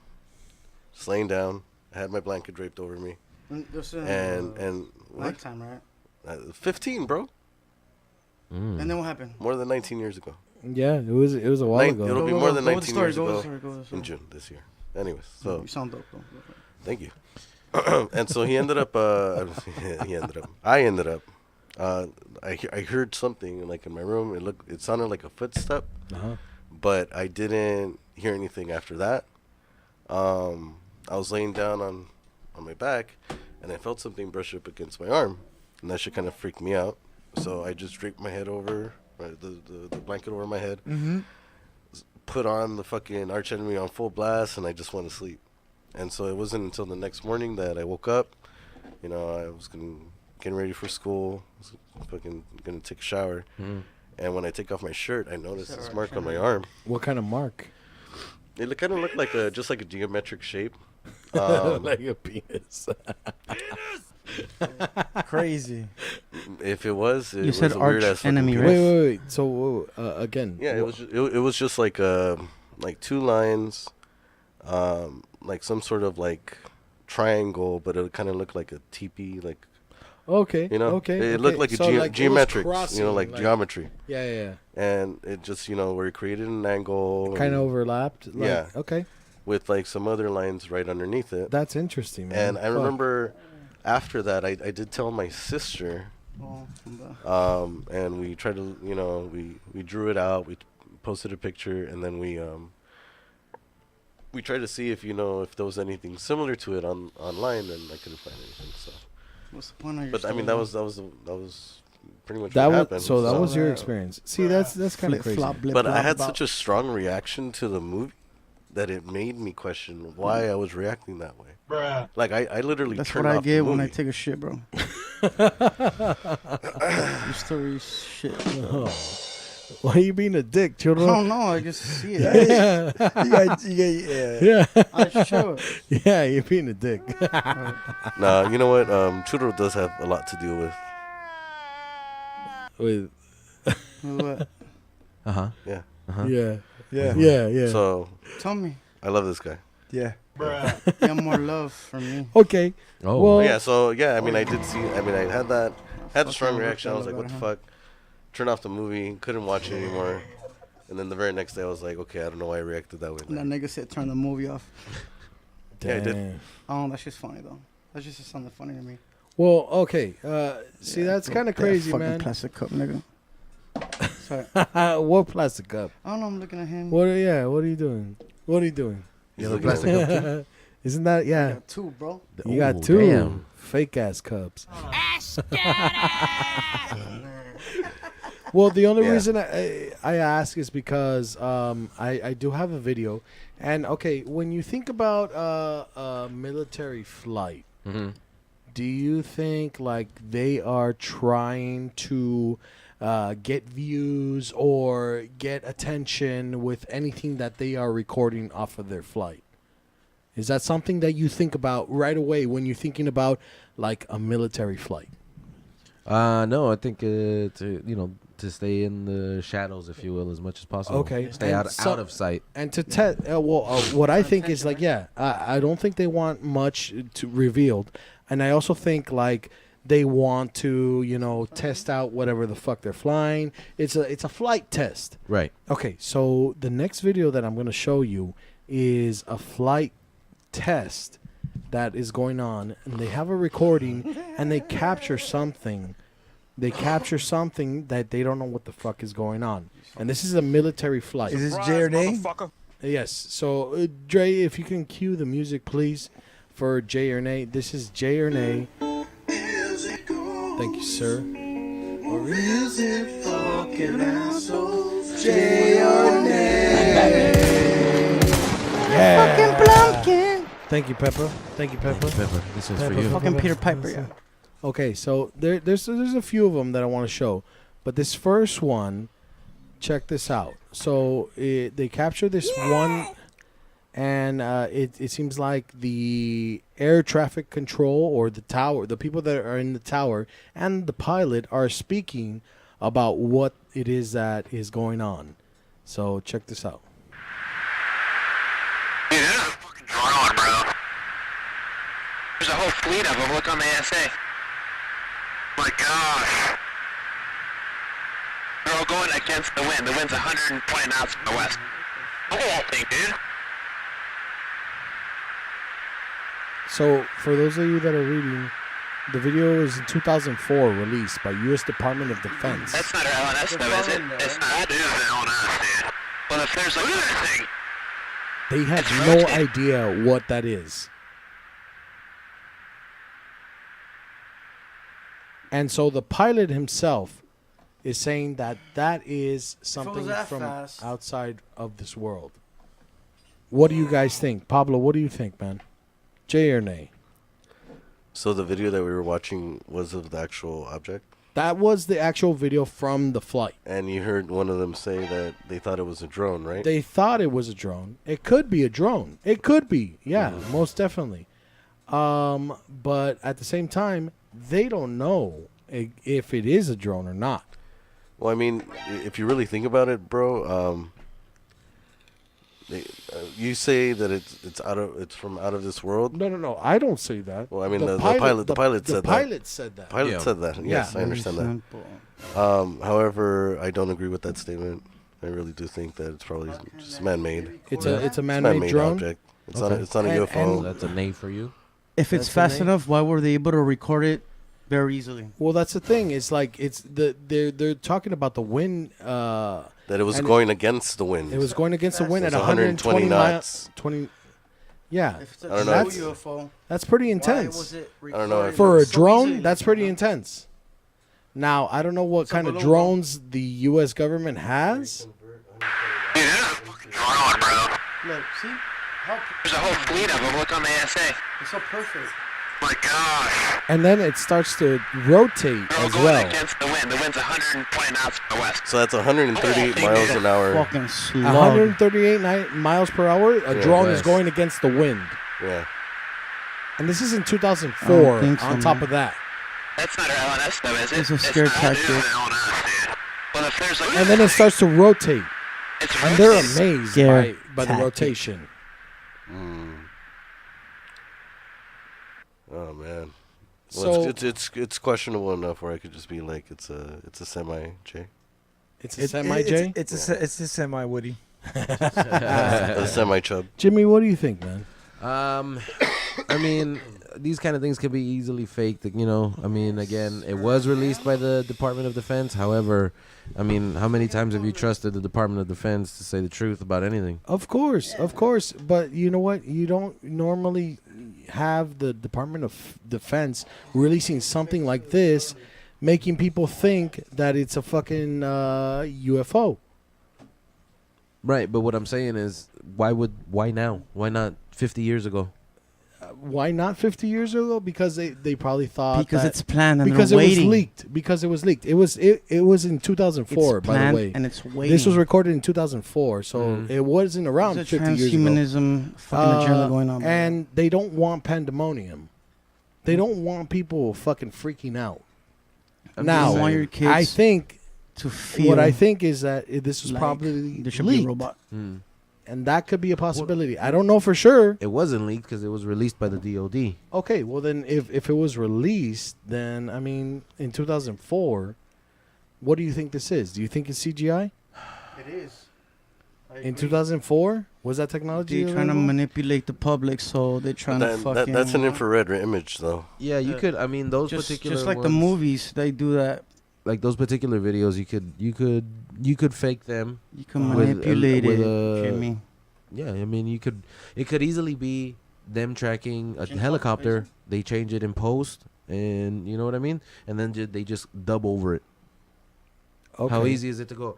just laying down. I had my blanket draped over me. This is And what? nighttime, right? 15, bro. And then what happened? More than 19 years ago. Yeah, it was a while ago. It'll be Go, more go, than go with the 19 story, years go with the ago story, go with the story. in June this year. Anyways, so You sound dope, though. thank you. And so he ended up. I ended up. I heard something like in my room. It sounded like a footstep, but I didn't hear anything after that. I was laying down on my back, and I felt something brush up against my arm, and that shit kind of freaked me out. So I just draped my head over the blanket over my head, put on the fucking Arch Enemy on full blast, and I just went to sleep. And so it wasn't until the next morning that I woke up. You know, I was getting ready for school. I was fucking gonna take a shower. And when I take off my shirt, I noticed this mark on my arm. What kind of mark? It kind of looked like just like a geometric shape. Like a penis. Crazy. If it was, it You was said a weird Arch ass Enemy, fucking right? penis. Wait. So again. Yeah, it was just like two lines, like some sort of like triangle, but it kind of looked like a teepee, like Okay. you know. Okay. It looked like a So, like, it was geometric, crossing, you know, like geometry. Yeah. And it just, you know, where it created an angle. Kind of and overlapped. Like, Yeah. Okay. with like some other lines right underneath it. That's interesting, man. And I Fuck. remember after that, I did tell my sister, and we tried to, you know, we drew it out, we posted a picture, and then we tried to see if, you know, if there was anything similar to it online, and I couldn't find anything. So, What's the point of your but I mean, story? that was pretty much That what was happened. so. That was your So- experience. See, that's kind of Flip, crazy. flop, blip, But I blop, had bop. such a strong reaction to the movie that it made me question why I was reacting that way. Like I literally That's turned what I off get the when I movie. take a shit, bro. Your story is shit. Why are you being a dick, I children? don't know. I just see it. Yeah. I show it. Yeah, you're being a dick. Nah, you know what? Churro does have a lot to do with. With What? Uh huh. Yeah. yeah. Yeah. Yeah. So Tell me. I love this guy. Yeah. Yeah, more love for me. Okay. Oh, Well, Yeah, so yeah, I mean, I did see. I mean, I had a strong reaction. I was like, "What the fuck?" Turned off the movie, couldn't watch it anymore. And then the very next day, I was like, "Okay, I don't know why I reacted that way." And that nigga said, "Turn the movie off." Yeah, I did. damn. Oh, that's just funny though. That's just something funny to me. Well, okay. See, that's That- kind of that crazy, fucking man. Plastic cup, nigga. Sorry. What plastic cup? I don't know. I'm looking at him. What? Yeah. What are you doing? What are you doing? He's Yeah, the looking at plastic me. cup Isn't that I yeah? got two, bro. You got Ooh, two damn. fake ass cups. Well, the only Yeah. reason I ask is because I do have a video, and okay, when you think about a military flight, Mm-hmm. do you think like they are trying to get views or get attention with anything that they are recording off of their flight? Is that something that you think about right away when you're thinking about like a military flight? No, I think to stay in the shadows, if you will, as much as possible. Okay. Stay And out of sight. And to test, what I think is like, yeah, I don't think they want much to revealed, and I also think like they want to, test out whatever the fuck they're flying. It's a flight test. Right. Okay, so the next video that I'm gonna show you is a flight test that is going on, and they have a recording, and they capture something. They capture something that they don't know what the fuck is going on, and this is a military flight. Is this J or Nay? Yes. So, Dre, if you can cue the music, please, for J or Nay. This is J or Nay. Thank you, sir. Or is it fucking assholes? J or Nay? Yeah. Fucking Blumpkin. Thank you, Pepper. Thank you, Pepper. Pepper, this is Pepper, for you. Fucking Peter Piper, yeah. Okay, so there's a few of them that I want to show, but this first one, check this out. So they capture this one, and it seems like the air traffic control or the tower, the people that are in the tower, and the pilot are speaking about what it is that is going on. So check this out. Dude, there's a fucking drone, bro. There's a whole fleet of them. Look on the ASA. My gosh. They're all going against the wind. The wind's 120 knots from the west. Look at that thing, dude. So for those of you that are reading, the video is in 2004 released by U.S. Department of Defense. That's not our LNS, though, is it? It's not. That is the LNS, dude. Well, if there's like another thing. They have It's no rotating. idea what that is. And so the pilot himself is saying that that is something that from fast. outside of this world. What do you guys think? Pablo, what do you think, man? Jay or nay? So the video that we were watching was of the actual object, That was the actual video from the flight. and you heard one of them say that they thought it was a drone, right? They thought it was a drone. It could be a drone. It could be. Yeah, most definitely. But at the same time, they don't know if it is a drone or not. Well, I mean, if you really think about it, bro, you say that it's from out of this world. No. I don't say that. Well, I mean, the pilot said that. Pilot said that. Pilot Yeah. said that. Yes, Yeah. I understand that. Simple. However, I don't agree with that statement. I really do think that it's probably just man-made. It's a It's a man-made man-made drone. object. It's Okay. not a And- UFO. and- That's a nay for you. If it's That's fast the name. enough, why were they able to record it very easily? Well, that's the thing. It's like they're talking about the wind. That it was and going against the wind. It was going against the wind It's at 120 knots. miles. 20. Yeah, If it's I don't a know, true it's- UFO, that's pretty why intense. was it I don't know recorded if- For a so drone, easily? that's pretty intense. Now, I don't know what kind of below- drones the U.S. government has. Dude, there's a fucking drone, bro. Look, see? How There's a whole fleet of them. Look on the ASA. it's so perfect. My gosh. And then it starts to rotate They're all as going well. against the wind. The wind's 120 knots from the west. So that's 138 miles an hour. Fucking slug. 138 miles per hour. A Yeah, drone is west. going against the wind. Yeah. And this is in I 2004 don't think so, on top man. of that. That's not our LNS, though, is it? It's a scare not. That is tactic. the LNS, dude. Well, if there's like And then it starts to rotate. It's And they're rotating. amazed Scare by the tactic. rotation. Oh man. So Well, it's questionable enough where I could just be like, it's a semi J. it's a semi J. It's a semi Woody. A semi chub. Jimmy, what do you think, man? I mean, these kind of things can be easily faked. You know, I mean, again, it was released by the Department of Defense. However, I mean, how many times have you trusted the Department of Defense to say the truth about anything? Of course. But you know what? You don't normally have the Department of Defense releasing something like this, making people think that it's a fucking UFO. Right, but what I'm saying is, why now? Why not 50 years ago? Why not 50 years ago? Because they probably thought Because that it's planned and because they're it was waiting. leaked. Because it was leaked. It was in 2004. It's By the planned way, and it's waiting. this was recorded in 2004, so it wasn't around There's a 50 years ago. transhumanism fucking agenda going on. And they don't want pandemonium. They don't want people fucking freaking out. Now, want your kids I think to feel what I think is that this was like probably there should be a leaked, robot. and that could be a possibility. I don't know for sure. It wasn't leaked because it was released by the DOD. Okay, well then, if it was released, then I mean, in 2004, what do you think this is? Do you think it's CGI? It is. In 2004, was that technology? They're trying to available? manipulate the public, so they're trying to fucking. That's an infrared image, though. Yeah, you could. I mean, those just particular like the ones- movies, they do that. like those particular videos, you could fake them. You can with manipulate with it, Jimmy. Yeah, I mean, it could easily be them tracking a helicopter. They change it in post, and you know what I mean. And then they just dub over it. Okay. How easy is it to go?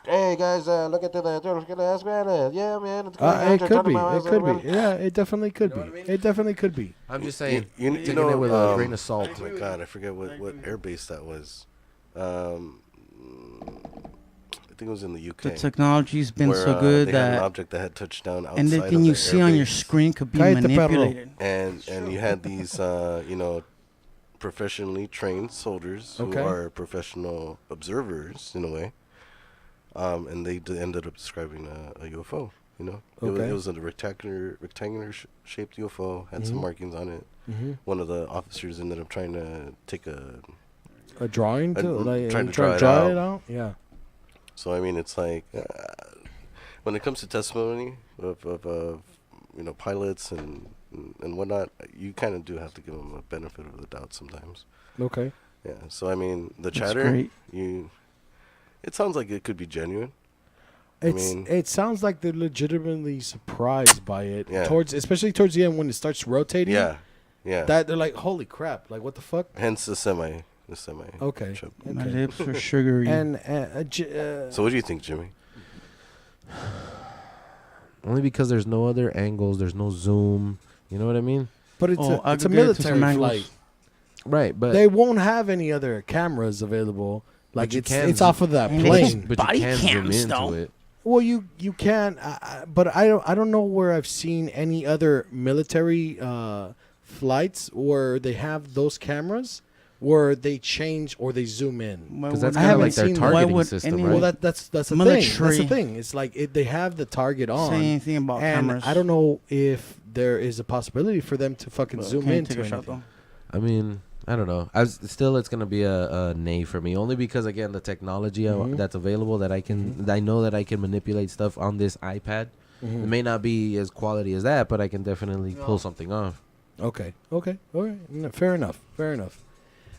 Hey guys, look at the last man. Yeah, man. It's It could be. It could be. Yeah, it definitely could be. what I mean? It definitely could be. I'm just saying, You taking know, it with a grain of salt. Oh my god, I forget what air base that was. I think it was in the UK. The technology's been where, so good they had an that object that had touched down outside and of everything you the see on your airbase. screen could be Cállate, perro. manipulated. And you had these professionally trained soldiers who Okay. are professional observers in a way, and they ended up describing a UFO. You know, Okay. it was a rectangular shaped UFO, had some markings on it. Mm-hmm. One of the officers ended up trying to take A drawing to trying to try draw it it out. out. Yeah. So I mean, it's like when it comes to testimony of pilots and whatnot, you kind of do have to give them a benefit of the doubt sometimes. Okay. Yeah. So I mean, the That's chatter, great. it sounds like it could be genuine. mean- It sounds like they're legitimately surprised by it. Yeah. Especially towards the end when it starts rotating. Yeah. Yeah. That they're like, holy crap! Like, what the fuck? Hence the semi. Okay. chip. My Okay. lips are sugary. And So what do you think, Jimmy? Only because there's no other angles, there's no zoom. You know what I mean? but it's Oh, a aggregate to military some angles. flight. Right, but They won't have any other cameras available. Like you it's can it's off of that And plane. but Body you can zoom cams, into though. it. Well, you can, but I don't know where I've seen any other military flights where they have those cameras where they change or they zoom in. Why Because that's would- I kind of haven't like their seen that. Why targeting would system, any- right? Well, that's the thing. That's Military. the thing. It's like they have the target on. say anything about and cameras. I don't know if there is a possibility for them to fucking But zoom can you into take a shot, anything. though? I mean, I don't know. Still, it's gonna be a nay for me, only because again, the technology Mhm. that's available that I can, I know that I can manipulate stuff on this iPad. Mhm. It may not be as quality as that, but I can definitely pull something off. Okay. All right. No, fair enough.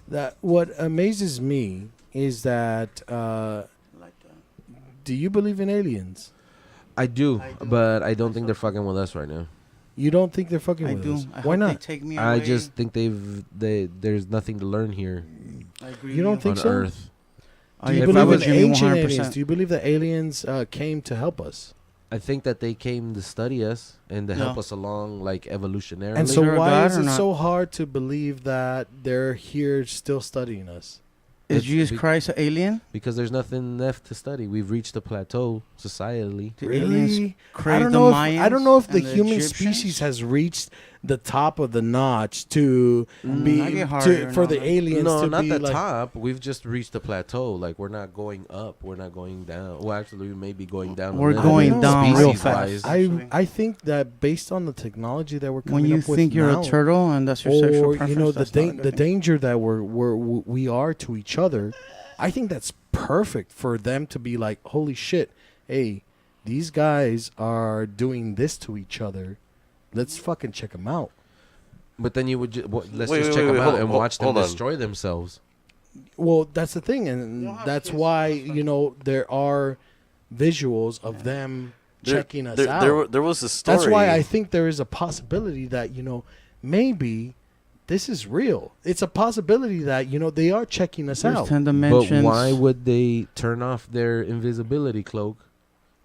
That what amazes me is that do you believe in aliens? I do, but I don't think they're fucking with us right now. You don't think they're fucking I with do. us? I Why hope not? They take me I away. just think there's nothing to learn here I agree You don't with think on so? Earth. Do you If I believe was in Jimmy, ancient 100%. aliens? Do you believe that aliens came to help us? I think that they came to study us and to help Yeah. us along, like evolutionarily. And so there a why God is or it not? so hard to believe that they're here still studying us? Is It's Jesus be- Christ an alien? because there's nothing left to study. We've reached a plateau societally. Do aliens I crave don't the know. Mayans I don't know if the and human Egyptians? species has reached the top of the notch to be I get harder for now, the man. aliens No, to not be the like, top. We've just reached a plateau. Like we're not going up. We're not going down. Well, actually, we may be going down. We're a little going bit, down real species-wise. fast. I think that based on the technology that we're coming When you up with think you're now, a turtle and that's your sexual or preference, you know the that's not a good the thing. danger that we are to each other, I think that's perfect for them to be like, holy shit, hey, these guys are doing this to each other. Let's fucking check them out. But then you would let's Wait, just wait, check wait, them hold- out and hold- watch them hold on. destroy themselves. Well, that's the thing, and that's why there are visuals of them checking us out. There was a story. That's why I think there is a possibility that maybe this is real. It's a possibility that they are checking us There's out. 10 dimensions. But why would they turn off their invisibility cloak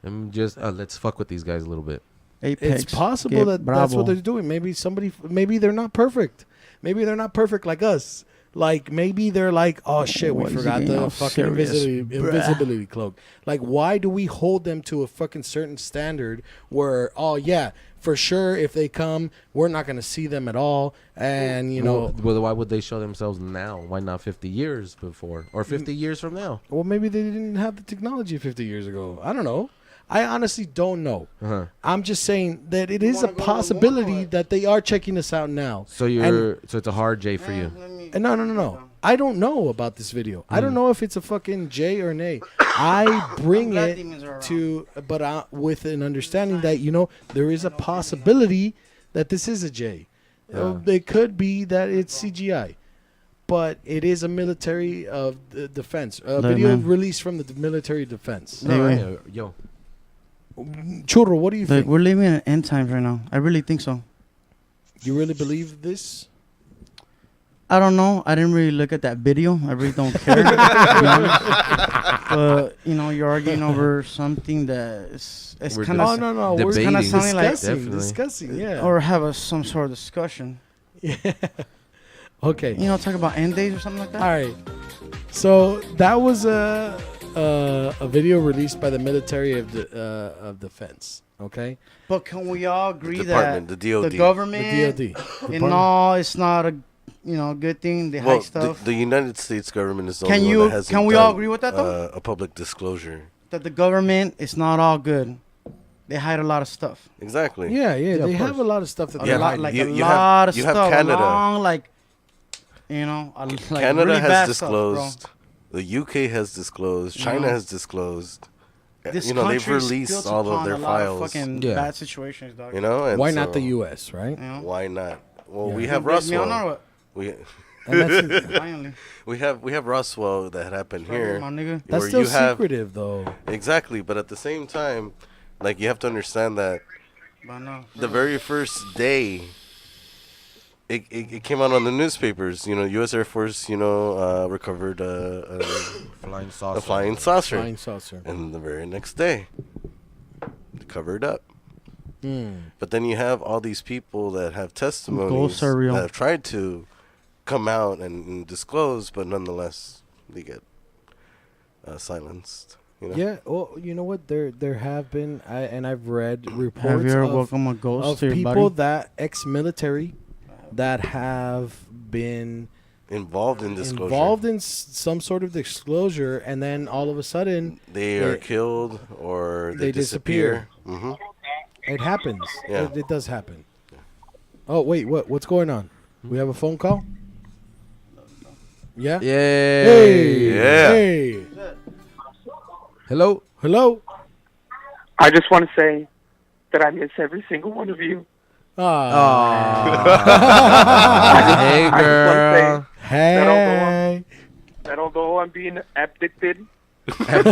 and just let's fuck with these guys a little bit? Apex, It's possible get that that's bravo. what they're doing. Maybe they're not perfect. Maybe they're not perfect like us. Like maybe they're like, oh shit, we What is he forgot getting the all fucking serious, invisibility cloak. Like, why do we hold them to a fucking certain standard where, oh yeah, for sure, if they come, we're not gonna see them at all, and Well, why would they show themselves now? Why not 50 years before or 50 years from now? well, maybe they didn't have the technology 50 years ago. I don't know. I honestly don't know. Uh-huh. I'm just saying that it is a possibility that they are checking us out now. So so it's a hard J for you. And no. I don't know about this video. I don't know if it's a fucking J or an A. I bring glad it demons are around. to, but with an understanding that there is a possibility that this is a J. It could be that it's CGI, but it is a military of defense. Video man. released from the military defense. Hey, Yo. Churro, what do you Like, think? we're living in end times right now. I really think so. You really believe this? I don't know. I didn't really look at that video. I really don't care. To be honest. But you're arguing over something that it's We're kind just- of No. Debating. We're Kinda sounding like- discussing. Yeah. or have some sort of discussion. Okay. Talk about end days or something like that. All right. So that was a video released by the military of defense. Okay. But can we all agree department, that the DOD. the government, The DOD. and all, it's not a good thing. They Well, hide stuff. the United States government is the Can only you- one that hasn't can we all done, agree with that, though? a public disclosure. That the government is not all good. They hide a lot of stuff. Exactly. Yeah. of They have course. a lot of stuff that A they're lot, hiding. like You- a you have- lot of you have stuff. Canada. Along, like Canada really has bad stuff, bro. disclosed. The UK has disclosed. China has disclosed. This they've country's released built all of upon their a lot files. fucking Yeah. bad situations, dog. And Why not so- the U.S. Right? Why not? Well, Yeah. we have You beg me on or Roswell. what? We And that's Finally. we have Roswell that happened here. My nigga. that's where still you have- secretive though. Exactly, but at the same time, like you have to understand that But no. the very first day, it came out on the newspapers. U.S. Air Force, recovered a Flying saucer. flying saucer, Flying saucer. and the very next day, they covered up. Hmm. But then you have all these people that have testimonies Ghosts are real. that have tried to come out and disclose, but nonetheless they get silenced. Yeah. Well, you know what? There have been, I've read reports Have you ever of, welcomed a ghost of to your people body? that ex-military that have been Involved in disclosure. involved in some sort of disclosure, and then all of a sudden They are killed or they disappear. Mm-hmm. it happens. Yeah. It does happen. Oh wait, what's going on? We have a phone call. Yeah. Yay. Hey. Yeah. Hey. Hello. Hello. I just want to say that I miss every single one of you. Hey, I just want to girl. say Hey. that although I'm being abducted, it's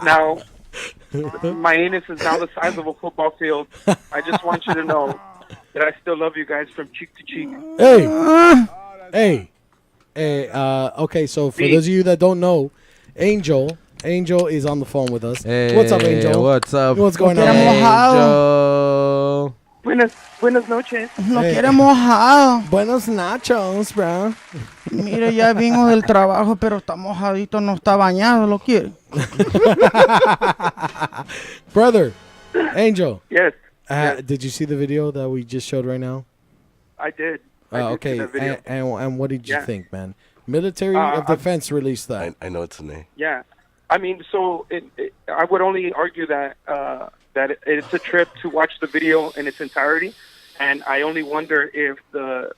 now my anus is now the size of a football field. I just want you to know that I still love you guys from cheek to cheek. Hey. Okay, so for those of you that don't know, Angel is on the phone with us. Hey, What's up, Angel? What's up? What's going on? Angel. Buenas noches. Lo Hey. quiere mojado. Buenos nachos, bro. Mira, ya vino del trabajo, pero está mojadito, no está bañado. ¿Lo quiere? Brother, Angel, Yes. Did you see the video that we just showed right now? I did. I did see Okay. that video. And what did you Yeah. think, man? Military of Defense released that. I know it's an A. Yeah, I mean, so I would only argue that it's a trip to watch the video in its entirety, and I only wonder if the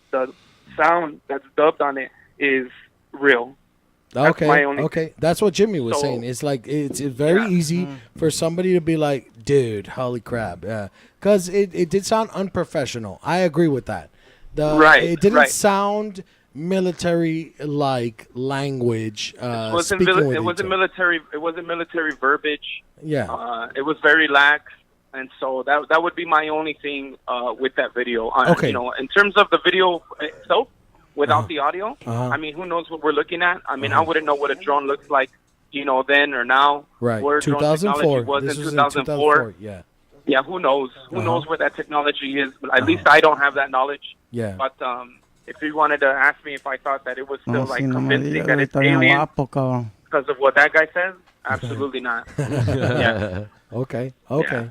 sound that's dubbed on it is real. That's my only Okay. That's what Jimmy was saying. It's like it's very easy for somebody to be like, dude, holy crap, because it did sound unprofessional. I agree with that. It didn't sound military-like language. It wasn't military. It wasn't military verbiage. Yeah. It was very lax, and so that would be my only thing with that video. Okay. You know, in terms of the video itself, without the audio, I mean, who knows what we're looking at? I mean, I wouldn't know what a drone looks like, you know, then or now. Right. Where 2004. drone technology was This in was 2004. Yeah. Yeah. Who knows? Who knows where that technology is? But at least I don't have that knowledge. Yeah. But if you wanted to ask me if I thought that it was still like convincing that it's alien because of what that guy says, absolutely not. Yeah. Okay. Yeah.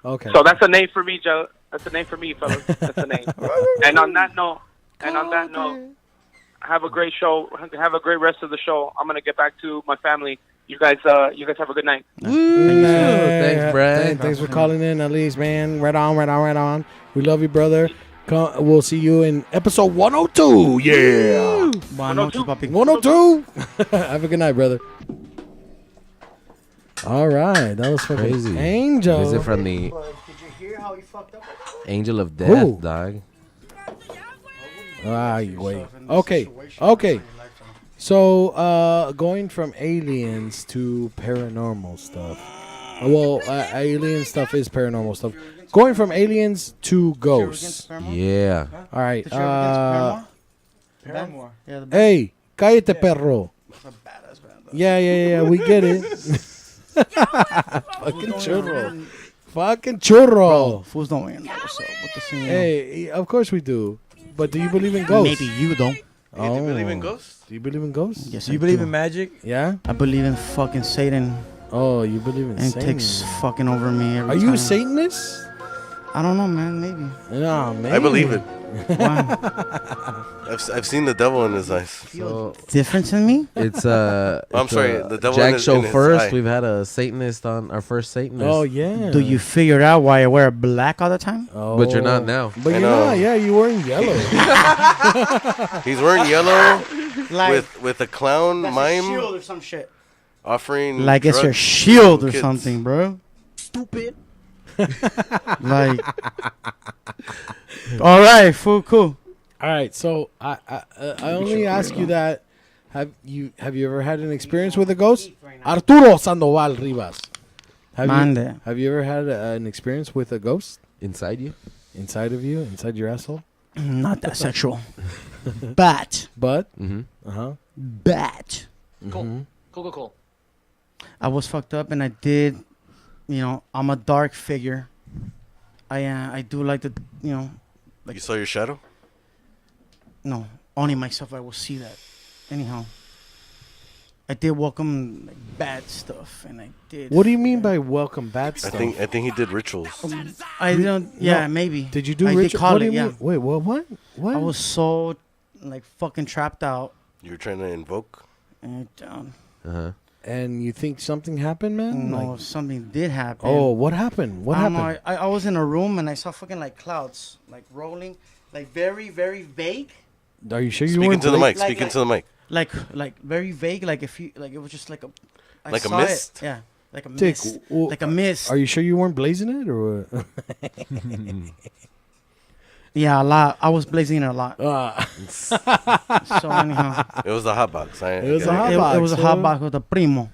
Okay. So that's a name for me, Joe. That's a name for me, fellas. That's a name. And on that note, have a great show. Have a great rest of the show. I'm gonna get back to my family. You guys have a good night. Thanks, Brad. Thanks for calling in, at least, man. Right on. We love you, brother. We'll see you in episode 102. Yeah. 102. Have a good night, brother. All right. That was fucking Crazy. Angel. Visit from the Did you hear how he fucked up? Angel of Death, Who? dog. Wait. Okay. So, going from aliens to paranormal stuff. Well, alien stuff is paranormal stuff. Going from aliens to ghosts. Yeah. All right. Did you ever against Paramore? Yeah, the Hey, cállate, perro. Yeah. We get it. Fucking churro. Fools don't know what's up with the scene. Hey, of course we do. But do you believe in ghosts? Maybe you don't. Hey, do you believe in ghosts? Do you believe in ghosts? Yes, Do you believe in magic? Yeah? I believe in fucking Satan, Oh, you believe in and it Satan. takes fucking over me every Are time. you a Satanist? I don't know, man. Maybe. No, man. I believe it. Why? I've seen the devil in his eyes. So Difference in me? it's I'm sorry, the devil JAG in Show his first. eye. We've had a Satanist on our first Satanist. Oh, yeah. Do you figure out why I wear black all the time? Oh. But you're not now. But I you're know. not. Yeah, you were in yellow. He's wearing yellow Like with a clown that's mime a shield or some shit. offering Like it's your drugs shield to or kids. something, bro. Stupid. Like. All right, fool, cool. All right, so I only ask you that. Have you ever had an experience with a ghost? Arturo Sandoval Rivas. Mande. Have you ever had an experience with a ghost Inside you? inside of you, inside your asshole? Not that sexual. But. But Mm-hmm. But. Cool. I was fucked up and I did, I'm a dark figure. I do like to, You saw your shadow? no, only myself I will see that. Anyhow, I did welcome like, bad stuff and I did. what do you mean by welcome bad I stuff? think he did rituals. I don't, yeah, No. maybe. Did you do I ritual? did call What do it, you yeah. mean? Wait, what? I was so, like, fucking trapped out. You were trying to invoke? And, Uh-huh. And you think something happened, man? no, Like, something did happen. oh, what happened? What I don't happened? know, I was in a room and I saw fucking like clouds, like rolling, like very, very vague. Are you sure you Speaking weren't to the mic. like- Speaking to the mic. Like very vague, like if you, like it was just like a, I Like a saw it. mist? Yeah, like a Dick, mist, w- like a mist. Are you sure you weren't blazing it or what? Yeah, a lot. I was blazing it a lot. So anyhow, It was the hot box. It was get a it. hot it box, was a huh? hot box with a primo,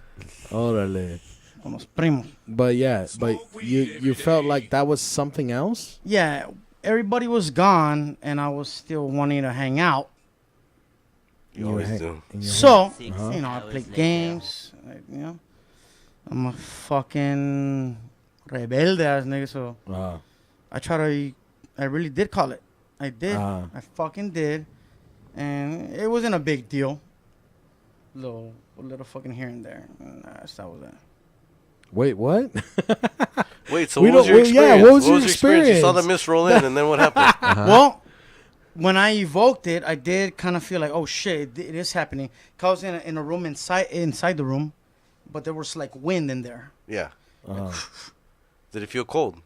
Órale. con los primos. But yeah, but you felt like that was something else? Yeah, everybody was gone and I was still wanting to hang out. You always do. So I play games. I'm a fucking rebelde ass nigga. So I really did call it. I did. I fucking did. And it wasn't a big deal. A little fucking here and there. And that was that. Wait, what? Wait, so We what was don't- your well, yeah, experience? what was your You saw the experience? mist roll in, and then what happened? Well, when I evoked it, I did kind of feel like, oh shit, it is happening. 'Cause I was in a room inside the room, but there was like wind in there. Yeah. Did it feel cold?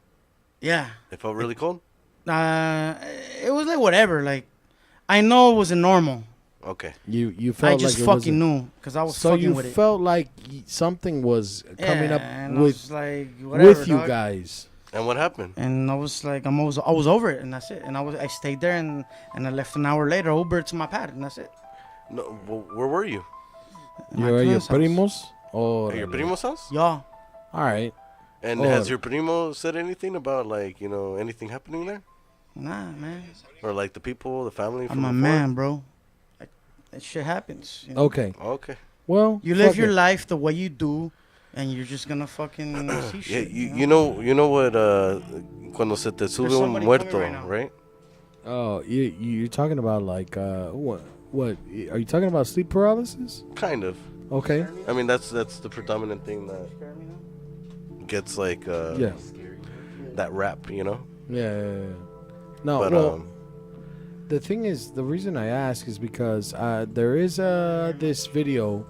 Yeah. It felt really cold? It was like whatever. Like, I know it wasn't normal. Okay. You felt I just like it fucking wasn't- knew because I was So fucking you with it. felt like something was coming Yeah, up and I with was like, whatever, with you dog. guys. And what happened? And I was like, I was over it, and that's it. And I stayed there, and I left an hour later, Uber to my pad, and that's it. No, where were you? My You're your cousin's house. primos? Oh, At your primo's house? Yeah. All right. And Oh. has your primo said anything about, like, you know, anything happening there? Nah, man. Or, like, the people, the family I'm from a before? man, bro. Like, that shit happens. You know? Okay. Okay. Well, You live fuck your it. life the way you do, and you're just gonna fucking see Yeah, shit. you know what, cuando se te sube un somebody muerto, coming right now. right? Oh, you're talking about like what? What are you talking about? Sleep paralysis? Kind of. Okay. I mean, that's the predominant thing that gets, like, Yeah. that rap, you know? Yeah. No, But, well, the thing is, the reason I ask is because there is this video.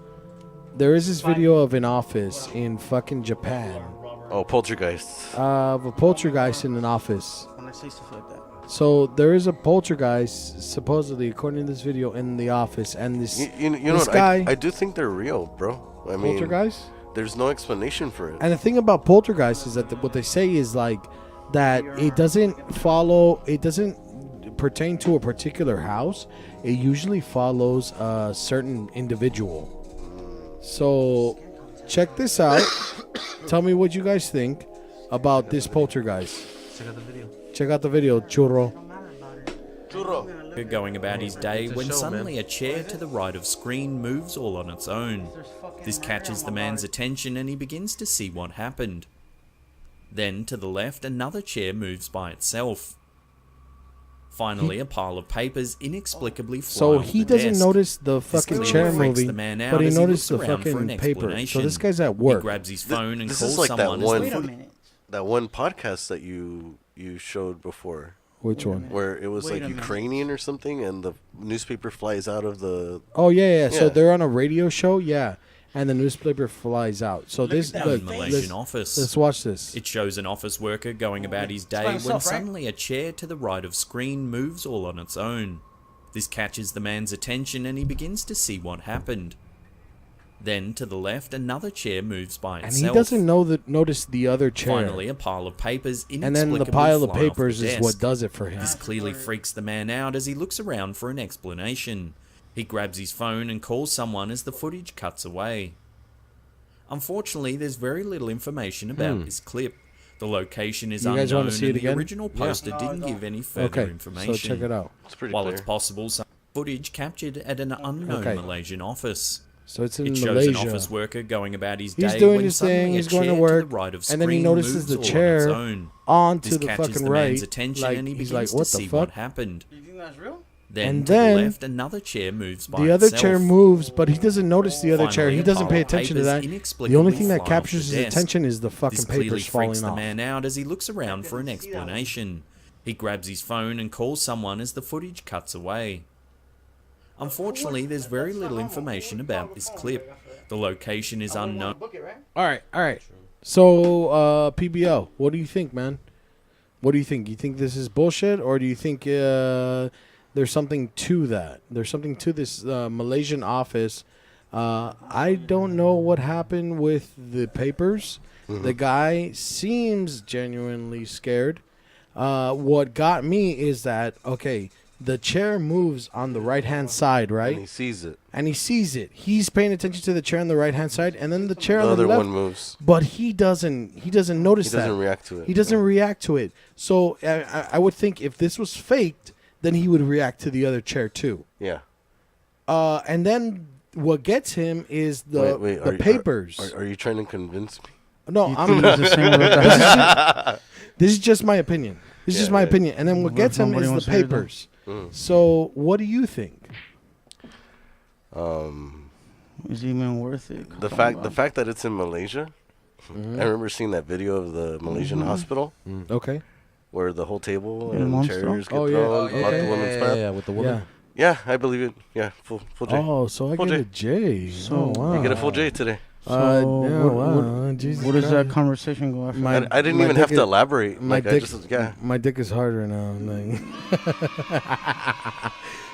There is this video of an office in fucking Japan. Oh, poltergeists. Of a poltergeist in an office. When I say stuff like that. So there is a poltergeist, supposedly, according to this video, in the office, and this You know this what? guy I do think they're real, bro. I mean, poltergeist. there's no explanation for it. And the thing about poltergeist is that what they say is like that it doesn't pertain to a particular house. It usually follows a certain individual. So check this out. Tell me what you guys think about this poltergeist. Check out the video. Check out the video, churro. Going about his day It's a when show, suddenly man. a chair to the right of screen moves all on its own. This catches the man's attention and he begins to see what happened. Then to the left another chair moves by itself. Finally a pile of papers inexplicably fly So off he the doesn't desk. notice the This fucking clearly chair freaks moving, the man out but he as noticed the looks around for an fucking paper. So explanation. this guy's at He work. grabs his phone and This calls is like someone that as Wait a one minute. that one podcast that you showed before, Which one? where it was Wait like a minute. Ukrainian or something, and the newspaper flies out of the. Oh yeah. So Yeah. they're on a radio show, yeah, and the newspaper flies out. So this at that look, face. Malaysian let's, office. let's watch this. It shows an office worker going about his by day when himself, right? suddenly a chair to the right of screen moves all on its own. This catches the man's attention and he begins to see what happened. Then to the left another chair moves by And itself. he doesn't notice the other chair. Finally a pile of papers and then the inexplicably pile of fly off the papers is desk. what does it for him. This clearly freaks the man out as he looks around for an explanation. He grabs his phone and calls someone as the footage cuts away. Unfortunately, there's very little information about this clip. The location is You guys unknown wanna see and it the again? original poster didn't give any further Okay, information. so check it out. It's pretty While clear. it's possible some footage captured at an unknown Okay. Malaysian office. So it's in It shows Malaysia. an office worker going about his He's day doing when his suddenly thing. a He's going to chair work, the right of and then he screen notices moves the all on its chair own. onto This the catches fucking the man's right. attention Like and he he's begins like, "What to the see fuck?" what happened. Do you think that's real? Then And to then the left, another chair moves by The other itself. chair moves, but he doesn't notice the other chair. Finally, He a doesn't pile pay of attention to papers that. The inexplicably only thing fly that off captures the his desk. attention is the fucking This clearly papers freaks falling the off. man out as he looks around for an explanation. He grabs his phone and calls someone as the footage cuts away. Unfortunately, there's very little information about this clip. The location is unknown. All right. So, PBO, what do you think, man? What do you think? You think this is bullshit, or do you think there's something to that? There's something to this Malaysian office. I don't know what happened with the papers. The guy seems genuinely scared. What got me is that, okay, the chair moves on the right-hand side, right? And he sees it. And he sees it. He's paying attention to the chair on the right-hand side, and then the chair The on the other left. one moves. But he doesn't notice He that. doesn't react to it. He doesn't react to it. So I would think if this was faked, then he would react to the other chair too. Yeah. And then what gets him is the are you- papers. Are you trying to convince me? No, You I'm think it's the same with the This is just my opinion. This is Yeah, just my yeah. opinion. And then what What gets if him nobody is wants the to hear them? papers. So what do you think? Is it even worth it? The fact that it's in Malaysia, I remember seeing that video of the Malaysian hospital Okay. where the whole table In and Monster? chairs get Oh, yeah. thrown Oh, out yeah, the woman's yeah, path. yeah, with the woman. Yeah. Yeah, I believe it. Yeah, full J. Oh, so I Full get J. a J. So- Oh, wow. You get a full J today. So yeah, what, wow. Jesus what does that Christ. conversation go after? My- I didn't my even dick have to is- elaborate. My Like, I dick, just, yeah. my dick is harder now. Like.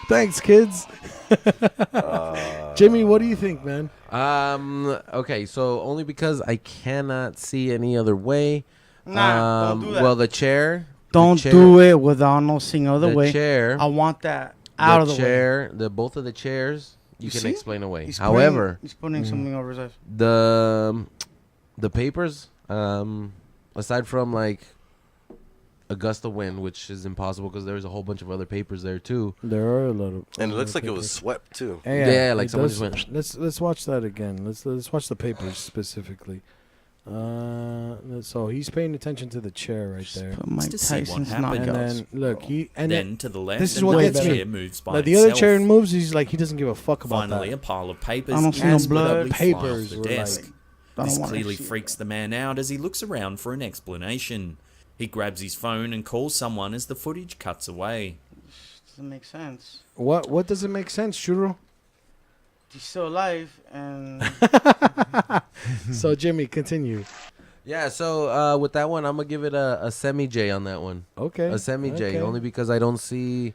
Thanks, kids. Jimmy, what do you think, man? Okay, so only because I cannot see any other way. Nah, don't do that. Well, the chair. Don't do it without no seeing other The way. chair. I want that out of the way. chair. Both of the chairs. You You can see? explain away. He's However, he's putting something over his eyes. the papers. Aside from like a gust of wind, which is impossible because there's a whole bunch of other papers there too. There are a lot of. And it looks like it was swept, too. Yeah, like it someone does- just went. Let's watch that again. Let's watch the papers specifically. So he's paying attention to the chair right there. But Mike to see what Tyson's happened. And knockouts. then look, Then then to the left, this is what another gets me. chair moves by like the other itself. chair moves, he's like he doesn't give a fuck about Finally, that. a pile of papers I don't see no inexplicably blood. fly off Papers the were desk. like- I don't This wanna clearly see freaks the man out as he looks around for an explanation. He grabs his phone and calls someone as the footage cuts away. Doesn't make sense. What doesn't make sense, Churro? He's still alive, and So Jimmy, continue. Yeah, so with that one, I'm gonna give it a semi J on that one. Okay. A semi J, okay. only because I don't see.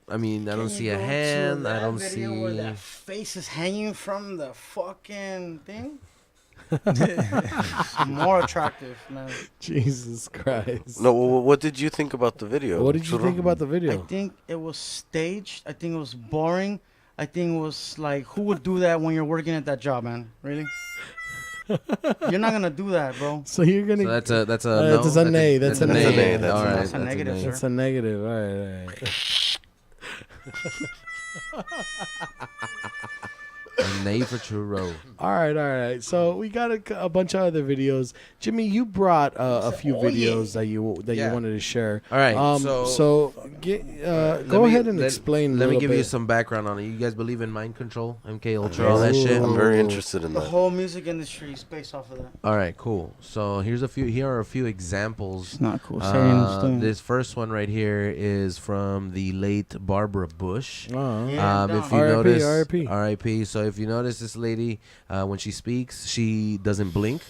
I mean, I don't see a hand. I don't see. where that face is hanging from the fucking thing. More attractive, man. Jesus Christ. No, what did you think about the video? What did you Churro? think about the I video? think it was staged. I think it was boring. I think it was like, who would do that when you're working at that job, man? Really? You're not gonna do that, bro. So you're gonna. So that's a no. That's a nay. That's a nay. That's All a right, That's a negative, nay. sir. That's a negative. All right. A nay for churro. All right. So we got a bunch of other videos. Jimmy, you brought a few videos that you Yeah. wanted to share. All right, So go ahead and explain. Let me give you bit. some background on it. You guys believe in mind control, MK Ultra, all that shit? I'm very interested in The that. whole music industry is based off of that. All right, cool. So here are a few examples. It's not cool. Saying This first one right here is from the late Barbara Bush. Oh. Yeah, If you R.I.P., notice, R.I.P.. R.I.P. So if you notice, this lady, when she speaks, she doesn't blink,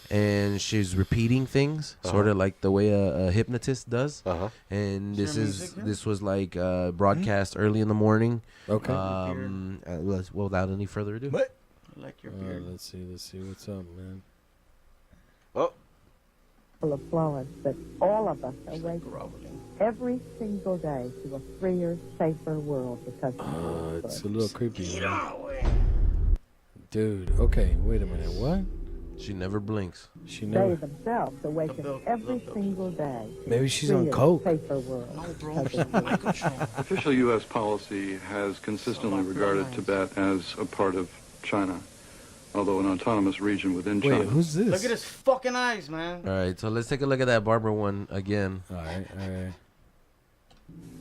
and she's repeating things, sort of like the way a hypnotist does. And Is there music here? this was like broadcast early in the morning. Okay. Without any further ado. I like your beard. Let's see what's up, man. Oh, Full of Florence that all of us awake every single day to a freer, safer world because of It's a little creepy. Dude, okay, wait a minute. What? She never blinks. She they never. themselves awaken every single day. Maybe she's on freer, coke. Safer world because of you. Official U.S. policy has consistently regarded Tibet as a part of China, although an autonomous region within China. Wait, who's this? Look at his fucking eyes, man. All right, so let's take a look at that Barbara one again. All right.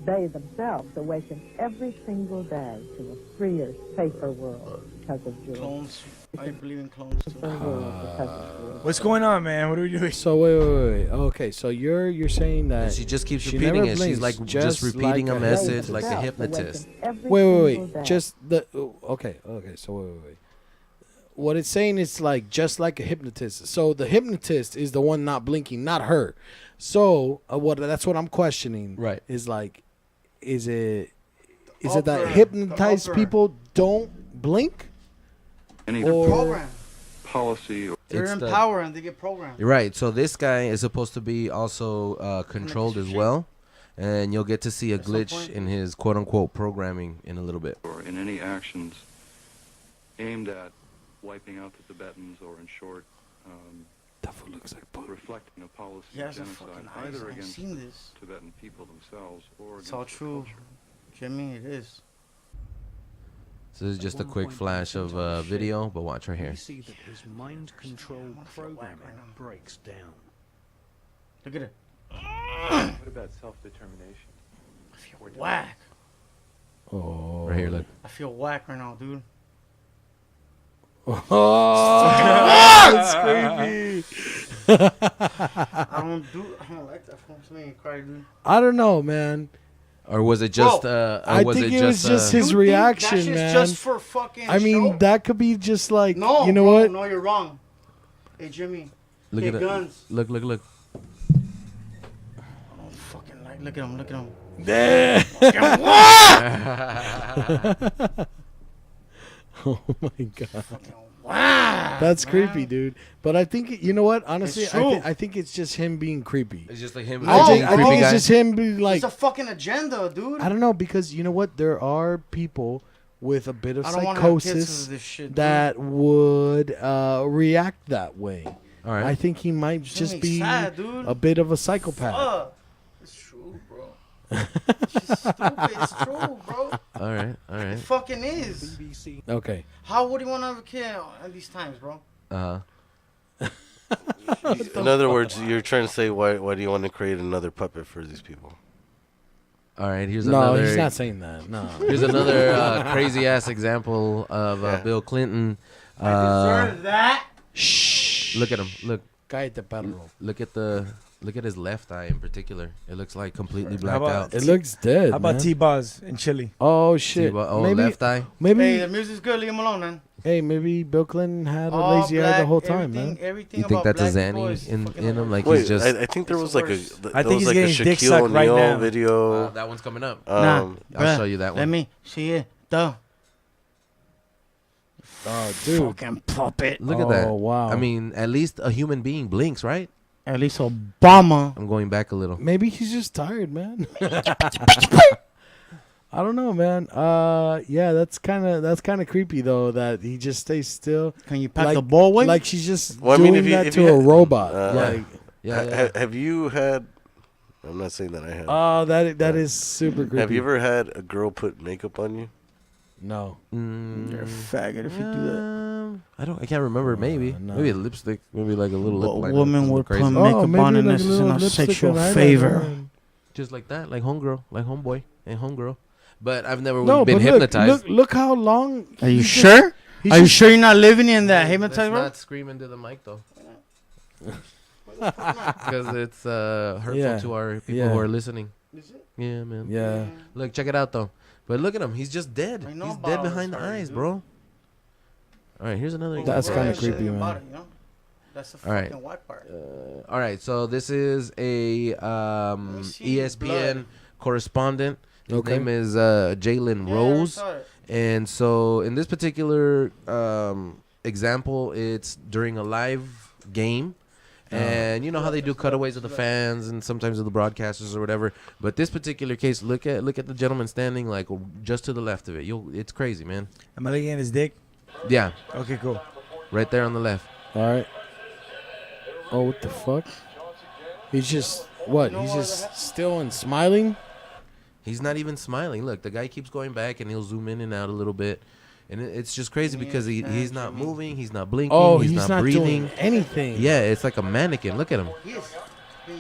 They themselves awaken every single day to a freer, safer world because of you. Clones. I believe in clones too. What's going on, man? What are we doing? So wait. Okay, so you're saying that She just keeps she repeating never it. She's like blinks, just repeating like a a message hypnotist. like a hypnotist. Wait. Just the okay. So wait. What it's saying is like just like a hypnotist. So the hypnotist is the one not blinking, not her. So that's what I'm questioning. Right. Is like, is it that upper- hypnotized the upper- people don't blink? Any Program. policy or They're It's in the- power and they get programmed. You're right. So this guy is supposed to be also controlled as well, and you'll get to see a At some glitch point. in his quote unquote programming in a little bit. in any actions aimed at wiping out the Tibetans, or in short, That fool looks like bull. reflecting a policy He of has a genocide fucking eyes. either I've against seen this. Tibetan people themselves or It's against all their true. culture. Jimmy, it is. So this is just a quick flash of video, but watch right here. You see that his mind control programming breaks down. Look at it. What about self-determination? I feel whack. Oh. Right here, look. I feel whack right now, dude. Oh, That's creepy. I don't like that phone. Something cry, dude. I don't know, man. Or was it just? Bro, I think it was just his reaction, that shit's man. just for fucking I mean, show? that could be just like, No, you know bro, what? No, you're wrong. Hey, Jimmy. Look hey, at guns. it. Look. I don't fucking like. Look at him. Look at him. Oh my god. Wow. That's creepy, dude. But I think, you know what? Honestly, It's true. I think it's just him being creepy. It's just like him. I think creepy it's guy. just him being like. It's a fucking agenda, dude. I don't know, because you know what? There are people with a bit of I don't wanna have kids psychosis with this shit, dude. that would react that way. All right. I think he might Shouldn't just be be sad, dude. a bit of a psychopath. Fuck. It's true, bro. It's stupid. It's true, bro. All right. It fucking is. Okay. How would you want to have a kid at these times, bro? In other words, you're trying to say why do you want to create another puppet for these people? All right. Here's No, another. he's not saying that. No. Here's another crazy ass example of Bill Clinton. Deserve that. Shh. Look at him. Look. Cállate, perro. Look at his left eye in particular. It looks like completely blacked out. It looks dead. How about man. T-Buzz in Chile? Oh shit. Oh, maybe, left eye. Maybe. Hey, the music's good. Leave him alone, man. Hey, maybe Bill Clinton had a All lazy eye the black, whole time, man. Everything You think about that's a black people Zanny is in fucking him? Like Wait, he's just. I think there was like a I think he's like a getting dick Shaquille sucked right O'Neal now. video. That one's coming up. Nah, I'll show you that one. Let me see it, though. Oh, dude. Fucking puppet. Look at that. Oh, wow. I mean, at least a human being blinks, right? At least Obama. I'm going back a little. Maybe he's just tired, man. I don't know, man. Yeah, that's kind of creepy though. That he just stays still. Can you pack like, the ball away? Like she's just Well, I doing mean, that to a robot. Like, have you had? I'm not saying that I have. oh, that is super creepy. Have you ever had a girl put makeup on you? No. You're a faggot if you do that. I can't remember. Maybe. no. Maybe a lipstick. Maybe like a little lip A liner. woman Something would crazy. put makeup maybe on and like this a is little in a lipstick sexual and eyeliner. favor. Just like that, like homegirl, like homeboy and homegirl. But I've never No, been but hypnotized. Look how long. Are you he's sure? he's Are you just- sure you're not living in that Let's hypnotized, bro? not scream into the mic though, because it's hurtful Yeah. to our people Yeah. who are listening. Is it? Yeah, man. Yeah. Look, check it out though. But look at him. He's just dead. I know He's about dead all behind the this already, eyes, dude. bro. All right, here's another. That's example. kinda creepy, man. About it, you know? That's the All right. fucking white part. All right, so this is a me see ESPN blood. correspondent. His Okay. name is Jalen Yeah, I Rose. saw it. And so in this particular example, it's during a live game. And you know how they do cutaways of the fans and sometimes of the broadcasters or whatever. But this particular case, look at the gentleman standing like just to the left of it. It's crazy, man. Am I looking at his dick? Yeah, Okay, cool. right there on the left. All right. Oh, what the fuck? He's just what? He's just still and smiling. He's not even smiling. Look, the guy keeps going back and he'll zoom in and out a little bit. And it's just crazy because he's not moving, he's not blinking, Oh, he's not breathing. doing anything. Yeah, it's like a mannequin. Look at him.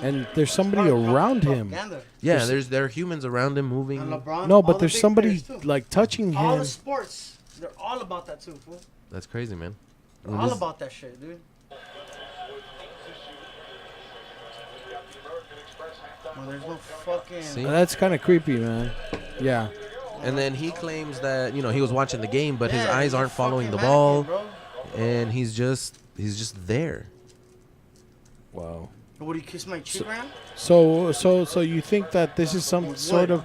And there's somebody around him. Yeah, there are humans around him moving. And LeBron, No, all but the there's big somebody players, too. like touching All him. the sports, they're all about that too, fool. That's crazy, man. They're And all this- about that shit, dude. Well, there's no fucking. See? That's kind of creepy, man. Yeah. And then he claims that he was watching the game, but his Yeah, eyes he's a aren't following the fucking ball, mannequin, bro. and he's just there. Wow. Would he kiss my cheek right now? So you think that this is some sort of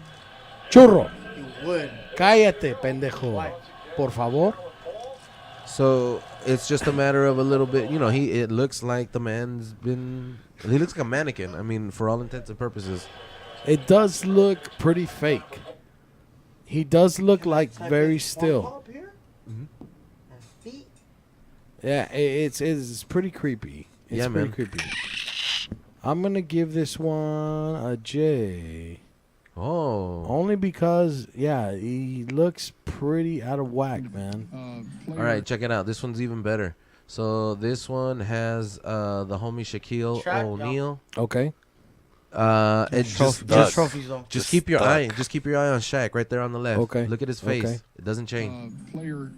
churro? He would. Cállate, pendejo. Why? Por favor. So it's just a matter of a little bit. It looks like the man's been. He looks like a mannequin. I mean, for all intents and purposes. It does look pretty fake. He does look like very still. Yeah, it's pretty creepy. It's Yeah, pretty man. creepy. I'm gonna give this one a J. Oh. Only because, yeah, he looks pretty out of whack, man. All right, check it out. This one's even better. So this one has the homie Shaquille Shaq, O'Neal. Okay. And Just trophies though. just keep your eye on Shaq right there on the left. Okay. Look at his face. Okay. It doesn't change. Player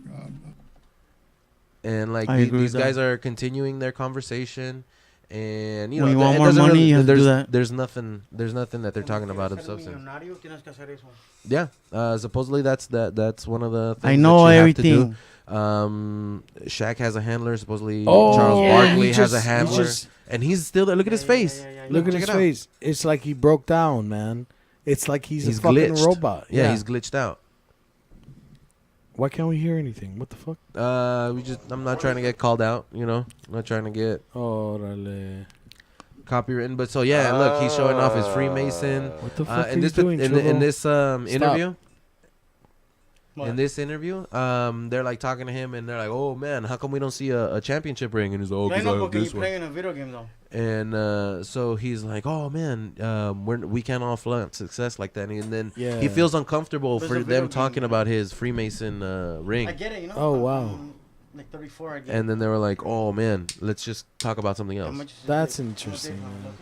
and like I agree these with guys that. are continuing their conversation, and you know When you it want more doesn't money, really- you have to do there's that. there's nothing that they're talking about of substance. Yeah, supposedly that's one of the things I know that you everything. have to do. Shaq has a handler. Supposedly Oh, Charles yeah, Barkley he has a just- he handler, just- and he's still there. Look at his face. Look at check his it out. face. It's like he broke down, man. It's like he's a fucking glitched. robot. Yeah, he's glitched out. Why can't we hear anything? What the fuck? I'm not trying to get called out. You know, I'm not trying to get Orale. copywritten. But so yeah, look, he's showing off his Freemason. What the fuck in are this you doing, in Churro? this Stop. interview? What? In this interview, they're like talking to him, and they're like, "Oh man, how come we don't see a championship ring?" And he's like, "Oh, I 'cause know I have porque you this one." playing a video game though. And so he's like, "Oh man, we can't all flaunt success like that." And then Yeah. he feels uncomfortable There's for a video them game, talking man. about his Freemason ring. I get it, you know. Oh, wow. Like 34, I get And then they were like, "Oh man, let's just talk about something else." That's interesting, man.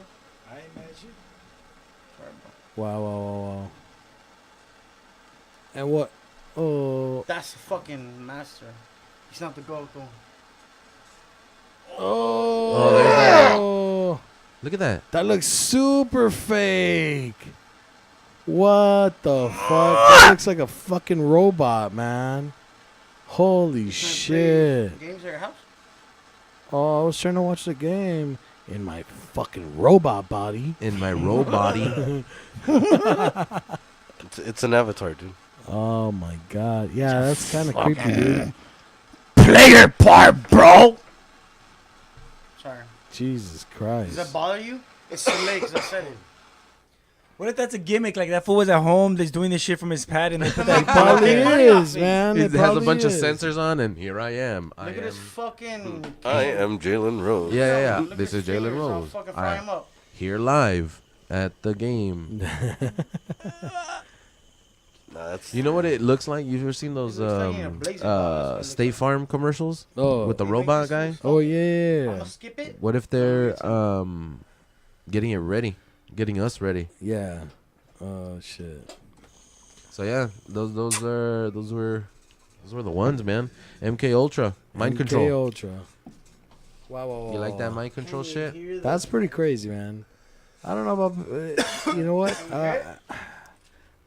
Wow, wow, wow, wow. And what? Oh. That's a fucking master. He's not the GOAT though. Oh, there's that. Look at that. That looks super fake. What the fuck? That looks like a fucking robot, man. Holy shit. Games at your house? Oh, I was trying to watch the game in my fucking robot body. In my robot body. It's an avatar, dude. Oh my god. Yeah, that's kind of Fucking creepy, dude. Play your part, bro. Sorry. Jesus Does Christ. that bother you? It's the legs. I said it. What if that's a gimmick? Like that fool was at home, that's doing this shit from his pad, and they put that. Probably is, man. It It has a probably bunch of is. sensors on, and here I am. Look at his fucking. I am Jalen Rose. Yeah. Look This at is his Jalen fingers. I'll Rose. fucking fry I- him up. Here live at the game. You know what it looks like? You've ever seen those State Farm commercials with the robot guy? Oh yeah. I'ma skip it. What if they're getting it ready, getting us ready? Yeah. Oh shit. So yeah, those were the ones, man. MK Ultra, mind MK control. Ultra. Wow, wow, wow. You like that mind control shit? That's pretty crazy, man. I don't know about. You know what?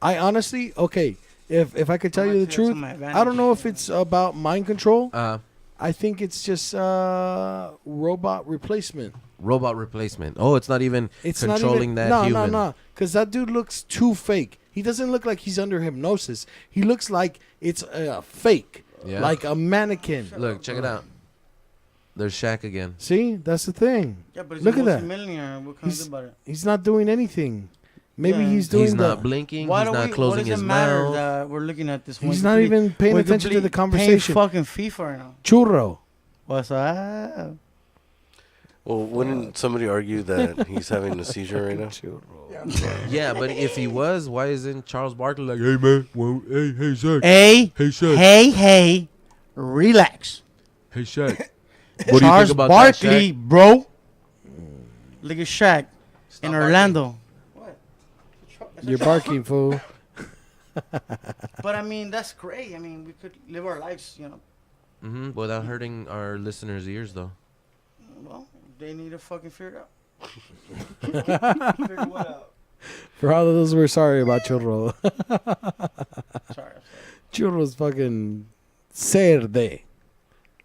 I honestly, okay. If I could tell you the truth, I don't know if it's about mind control. I think it's just robot replacement. Robot replacement. Oh, it's not even It's controlling not even, that no, human. No, because that dude looks too fake. He doesn't look like he's under hypnosis. He looks like it's fake, Yeah. like a mannequin. Look, check it out. There's Shaq again. See, that's the thing. Yeah, but he's Look a at that. multimillionaire. What can we do He's, about it? he's not doing anything. Maybe Yeah. he's doing He's not the- blinking. Why He's do not we, closing what does his it matter mouth. that we're looking at this one? He's not even paying attention to the conversation. Playing fucking FIFA right now. Churro. What's up? Well, wouldn't somebody argue that he's having a seizure right now? Yeah, but if he was, why isn't Charles Barkley like, hey man, well, hey Shaq, Hey, Shaq, hey, relax. hey Shaq, what do you Charles think about Barkley, that, Shaq? bro. Look at Shaq in barking. Orlando. You're barking, fool. But I mean, that's great. I mean, we could live our lives, you know. Without hurting our listeners' ears, though. Well, they need to fucking figure it out. Figure what out? For all of those, we're sorry about Churro. Sorry. Churro's fucking Cerde.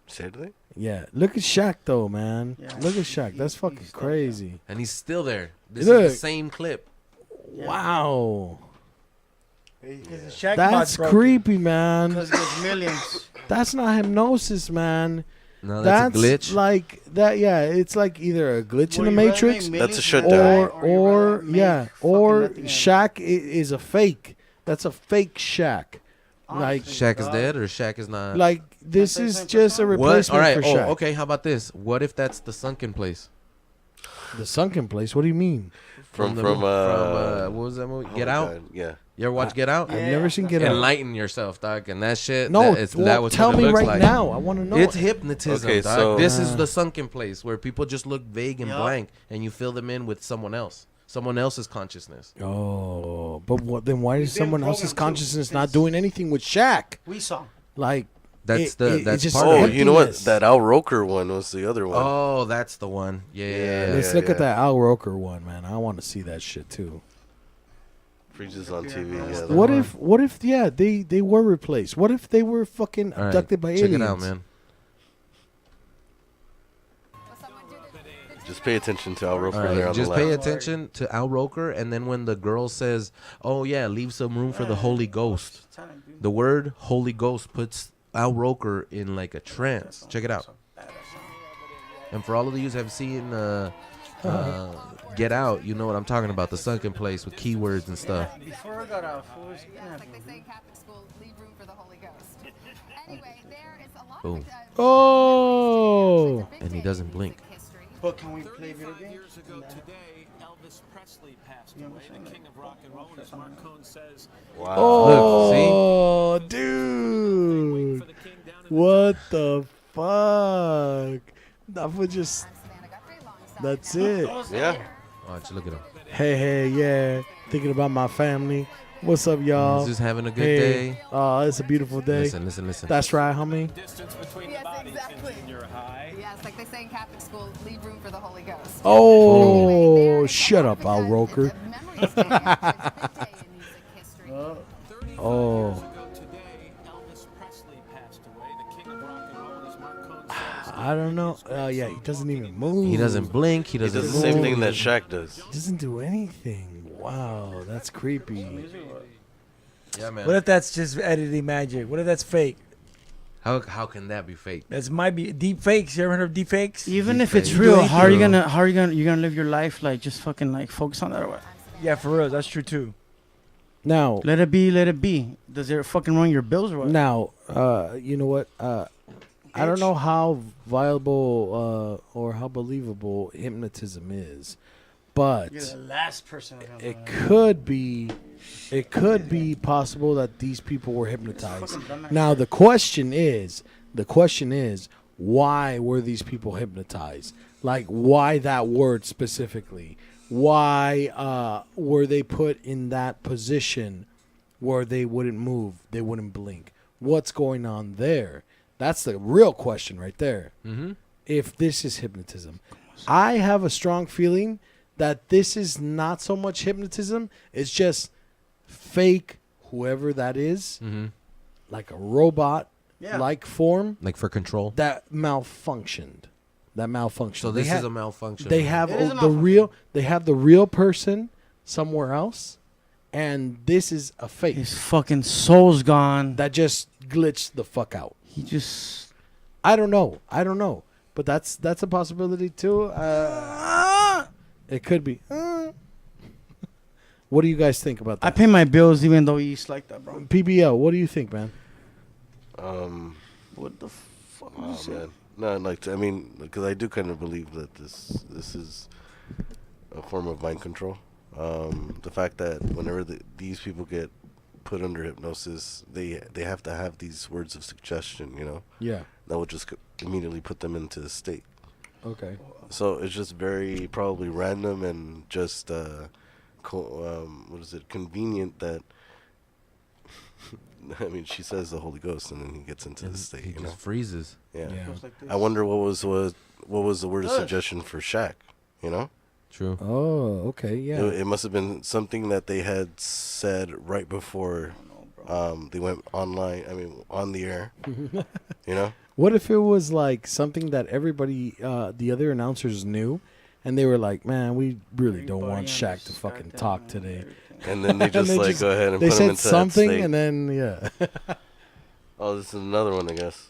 Cerde? Yeah. Look at Shaq, though, man. Yeah, Look at Shaq. That's fucking crazy. And he's still there. This Look. is the same clip. Wow. Shaq That's bot's broken. creepy, man. Because there's millions. That's not hypnosis, man. No, that's a glitch. Like that. Yeah, it's like either a glitch in the Would you rather Matrix, make That's a millions shutdown. or yeah, or nothing Shaq is a fake. That's a fake Shaq. Like Shaq is dead or Shaq is not? Like this is just a What? replacement All right. for Shaq. Okay. How about this? What if that's the sunken place? The sunken place. What do you mean? From what was that movie? oh Get my Out. God, yeah. You ever watch Get Out? I've never seen Get Out. Enlighten yourself, dog, and that shit. No, that well, was tell what it me looks right like. now. I want to know. It's hypnotism, Okay, dog. so- This is the sunken place where people just look vague and Yup. blank, and you fill them in with someone else, someone else's consciousness. Oh, but what, then why is He's been someone else's programmed too, consciousness not since- doing anything with Shaq? We saw. Like, That's it's just part Oh, of it. you know what? emptiness. That Al Roker one was the other one. Oh, that's the one. Yeah. Let's look at that Al Roker one, man. I want to see that shit too. Freezes on TV. Yeah, What if they were replaced? What if they were fucking All right, abducted by check aliens? it out, man. Just pay attention to Al Roker All right, there on just the pay left. attention to Al Roker, and then when the girl says, "Oh yeah, leave some room for the Holy Ghost," the word Holy Ghost puts Al Roker in like a trance. Check it out. And for all of you who have seen Get Out, you know what I'm talking about, the sunken place with keywords and stuff. Before I got out, Boom. Oh. And he doesn't blink. But can we play video games? Years ago today, Elvis Presley passed away. The king of rock and roll, as Marcone says. Wow. Oh, dude. What the fuck? That was just. That's it. Yeah. Watch, look at him. Hey, yeah. Thinking about my family. What's up, y'all? He's just having a good Hey. day. Oh, it's a beautiful day. Listen. That's right, homie. Distance between the bodies in your high. Yes, like they say in Catholic school, leave room for the Holy Ghost. Oh, shut up, Al Roker. Oh. I don't know. Yeah, he doesn't even move. He doesn't blink. He doesn't does move. the same thing that Shaq does. He doesn't do anything. Wow, that's creepy. Yeah, man. What if that's just editing magic? What if that's fake? How can that be fake? That might be deep fakes. You ever heard of deep fakes? Even Deep if it's fake. real, how are you gonna live your life like just fucking like focus on that or what? Yeah, for real. That's true too. Now, Let it be. Does it fucking ruin your bills or what? now, you know what? I don't know how viable or how believable hypnotism is, but You're the last person. it could be possible that these people were hypnotized. Now the question is, why were these people hypnotized? Like, why that word specifically? Why were they put in that position where they wouldn't move, they wouldn't blink? What's going on there? That's the real question right there. Mm-hmm. If this is hypnotism, I have a strong feeling that this is not so much hypnotism. It's just fake, whoever that is, like a robot-like form. Like for control. That malfunctioned. So this is a malfunction. They have the real person somewhere else, and this is a fake. His fucking soul's gone. That just glitched the fuck out. He just. I don't know, but that's a possibility too. It could be. What do you guys think about that? I pay my bills even though he's like that, bro. PBL, what do you think, man? What the fuck? Oh man, no, like I mean, because I do kind of believe that this is a form of mind control. The fact that whenever these people get put under hypnosis, they have to have these words of suggestion, you know. Yeah. That would just immediately put them into a state. Okay. So it's just very probably random and just what is it? Convenient that. I mean, she says the Holy Ghost, and then he gets into the state. He you know, just freezes. Yeah. Like I wonder what was the word of suggestion for Shaq. You know. True. Oh, okay, yeah. It must have been something that they had said right before they went online. I mean, on the air. You know. What if it was like something that everybody, the other announcers knew, and they were like, "Man, we really don't want Shaq to fucking talk today." And then they just like go ahead and they put him said into something, that state. and then yeah. Oh, this is another one, I guess.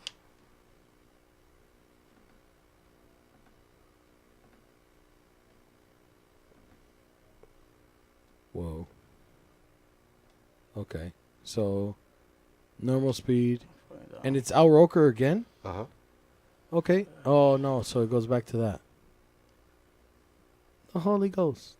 Whoa. Okay, so normal speed, and it's Al Roker again. Okay. Oh no, so it goes back to that. The Holy Ghost.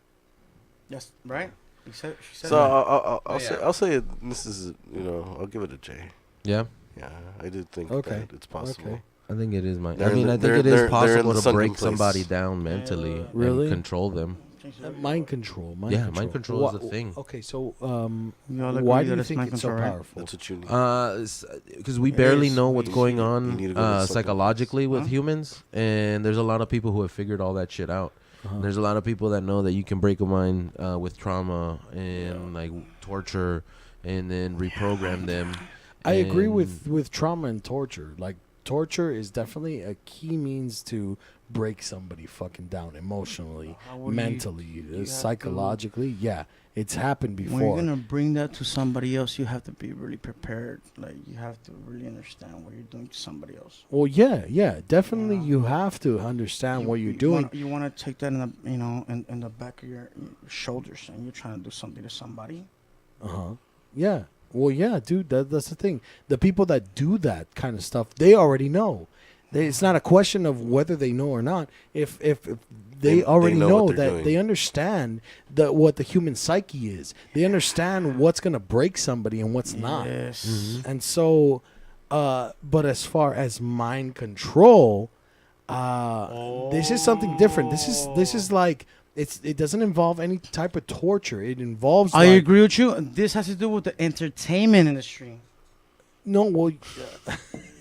Yes, right. She said So that. I'll say this is I'll give it a J. Yeah. Yeah, I do think Okay. that it's possible. Okay. I think it is, They're in I the- think they're- it they're is in possible the to sunken break place. somebody down mentally Really? and control them. Mind control. Mind control is a thing. Okay, so You all agree why do that you it's think mind it's so control, right? powerful? That's what you need. Because we It barely is. know what's going You on need to go to supplements. psychologically with humans, and there's a lot of people who have figured all that shit out. And there's a lot of people that know that you can break a mind with trauma and like torture, and then reprogram them. I agree And- with trauma and torture. Like torture is definitely a key means to break somebody fucking down emotionally, How would you mentally, have to- psychologically. Yeah, it's happened When before. you're gonna bring that to somebody else, you have to be really prepared. Like you have to really understand what you're doing to somebody else. Well, yeah, definitely. You have to understand what you're doing. You want to take that in the in the back of your shoulders, and you're trying to do something to somebody. Yeah. Well, yeah, dude. That's the thing. The people that do that kind of stuff, they already know. It's not a question of whether they know or not. If they already know know what they're that doing. they understand what the human psyche is. They understand what's gonna break somebody and what's not. Yes. And so, but as far as mind control, this is something different. This is like it doesn't involve any type of torture. It involves. I like, agree with you. This has to do with the entertainment industry. No, well,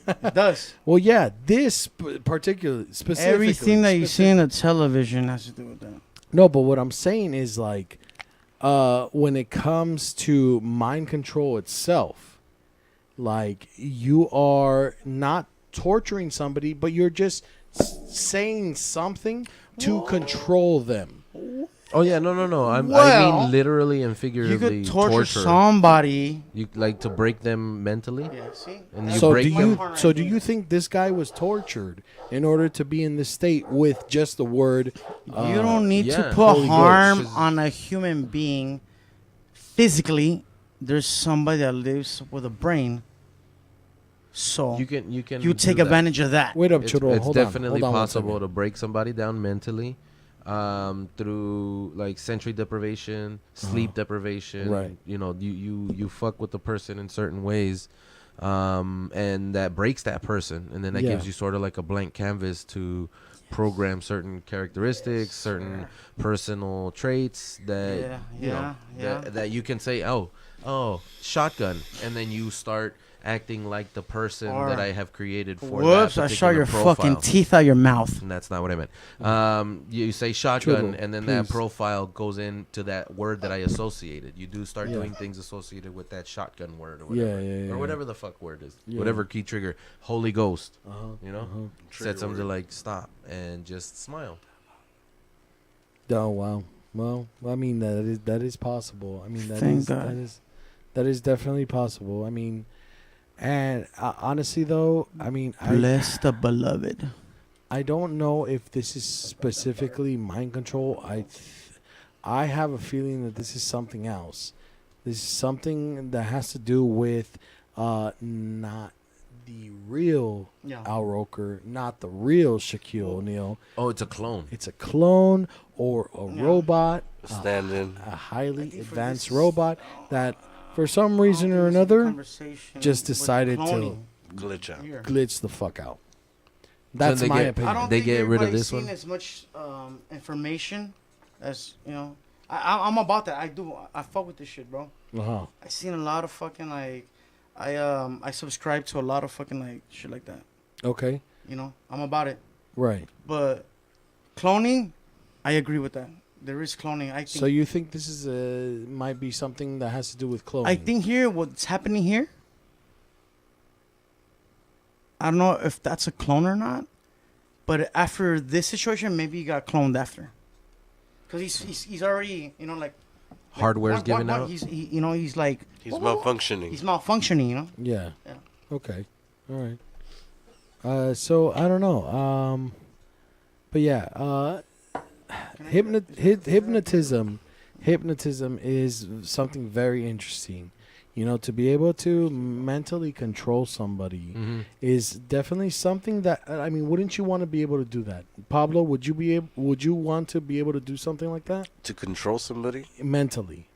It does. well, yeah. This particular specifically, Everything that you see in the television has to do with that. No, but what I'm saying is like, when it comes to mind control itself, like you are not torturing somebody, but you're just saying something to control them. Oh yeah, no. I Well, mean literally and You figuratively. could torture somebody. You like to break them mentally. Yeah, see? And you So break them. do you think this guy was tortured in order to be in this state with just the word? You don't need to yeah. put Holy harm Ghost. on a human being physically. There's somebody that lives with a brain. So You can you do take that. advantage of that. Wait up, It's, Churro. it's Hold on. definitely Hold on one possible second. to break somebody down mentally through like sensory deprivation, sleep deprivation. Right. You know, you fuck with the person in certain ways, and that breaks that person, and then that Yeah. gives you sort of like a blank canvas to program certain characteristics, certain personal traits that you know that you can say, oh, shotgun, and then you start acting like the person Or, that I have created for Whoops! that I saw particular your profile. fucking teeth out your mouth. And that's not what I meant. You say shotgun, Churro, and then that please. profile goes into that word that I associated. You do start Yeah. doing things associated with that shotgun word or whatever. Yeah. Or whatever the fuck word is. Yeah. Whatever key trigger. Holy Ghost. Uh-huh. You know? Said something like stop and just smile. Oh wow. Well, I mean that is possible. I mean Thank God. that is definitely possible. I mean, and honestly though, I mean, Bless the beloved. I don't know if this is specifically mind control. I have a feeling that this is something else. This is something that has to do with not the real Yeah. Al Roker, not the real Shaquille O'Neal. Oh, it's a clone. It's a clone or a robot, Stand-in. a highly advanced robot that, for some reason or another, just decided to Glitch out. glitch the fuck out. That's they my get- opinion. I don't They think get rid of everybody's this one? seen as much information as I'm about that. I fuck with this shit, bro. Uh-huh. I seen a lot of fucking like, I subscribe to a lot of fucking like shit like that. Okay. You know, I'm about it. Right. But cloning, I agree with that. There is cloning. I think. So you think this is might be something that has to do with cloning? I think here, what's happening here, I don't know if that's a clone or not, but after this situation, maybe he got cloned after. Because he's already, you know, like. Hardware's giving out? He's like. He's malfunctioning. He's malfunctioning, you know? Yeah. Yeah. Okay. All right. So I don't know. But yeah. Hypnotism is something very interesting. You know, to be able to mentally control somebody is definitely something that, I mean, wouldn't you want to be able to do that? Pablo, would you want to be able to do something like that? To control somebody? Mentally.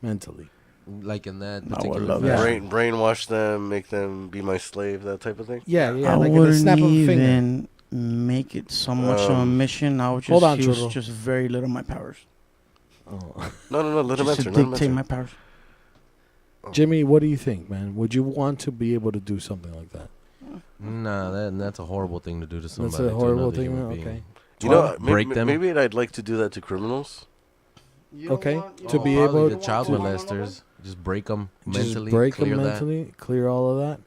Like in that I would particular love fashion. Brainwash them, make them be my slave, that type of thing? Yeah, I like in a wouldn't snap of a finger. even make it so much of a mission. I would just Hold on, use Churro. just very little of my powers. No. Let him Just answer. to Let him dictate answer. my powers. Jimmy, what do you think, man? Would you want to be able to do something like that? Nah, that's a horrible thing to do to somebody. That's a horrible to thing. another human Okay. You know, break them. Maybe I'd like to do that to criminals. Okay. To be Probably able the child molesters, just break them mentally. just break clear them that. mentally, clear all of that.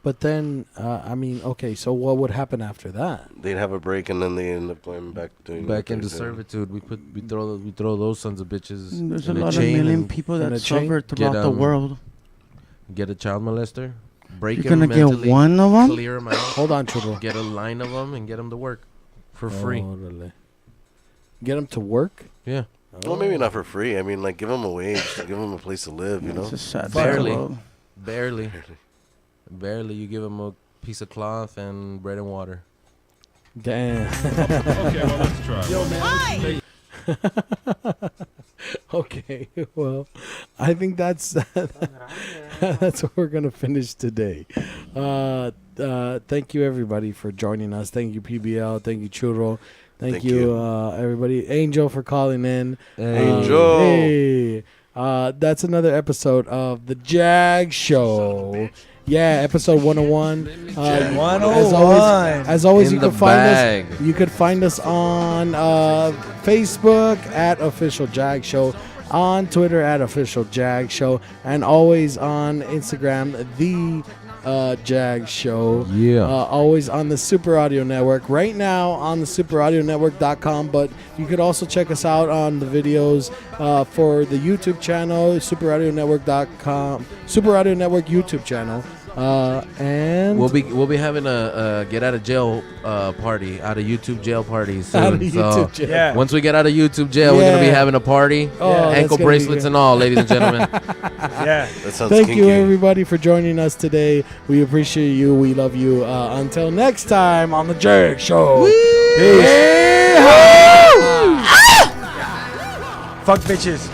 But then, I mean, okay. So what would happen after that? They'd have a break and then they end up going back doing Back what into they're doing. servitude. We throw those sons of bitches. There's a in lot of chain million and people in that a chain? suffer throughout the world. Get a child molester, break You're him gonna get mentally, one of 'em? clear him out. Hold on, Triple. Get a line of them and get them to work for free. Orale. Get them to work? Yeah. Well, maybe not for free. I mean, like, give them a wage, give them a place to live, you know? It's a sad Barely. world. Barely. You give them a piece of cloth and bread and water. Damn. Okay, well, let's try. Yo, man. Okay, well, I think that's that's what we're gonna finish today. Thank you everybody for joining us. Thank you PBL. Thank you Churro. Thank you everybody. Angel for calling in. Angel. Hey, that's another episode of the JAG Show. Yeah, episode 101. 101. As always, In you the can find bag. us. You could find us on Facebook at Official Jag Show, on Twitter at Official Jag Show, and always on Instagram, the Jag Show. Yeah. Always on the Super Audio Network. Right now on the superaudionetwork.com, but you could also check us out on the videos for the YouTube channel, superaudionetwork.com, Super Audio Network YouTube channel. And We'll be having a get out of jail party, out of YouTube jail party soon. Out of YouTube jail. Yeah. Once we get out of YouTube jail, we're gonna be Yeah. having a party, Oh, that's ankle gonna be bracelets good. and all, ladies and gentlemen. Yeah. That sounds thank kinky. you everybody for joining us today. We appreciate you. We love you. Until next time on the Jag Show. Peace. Fuck bitches.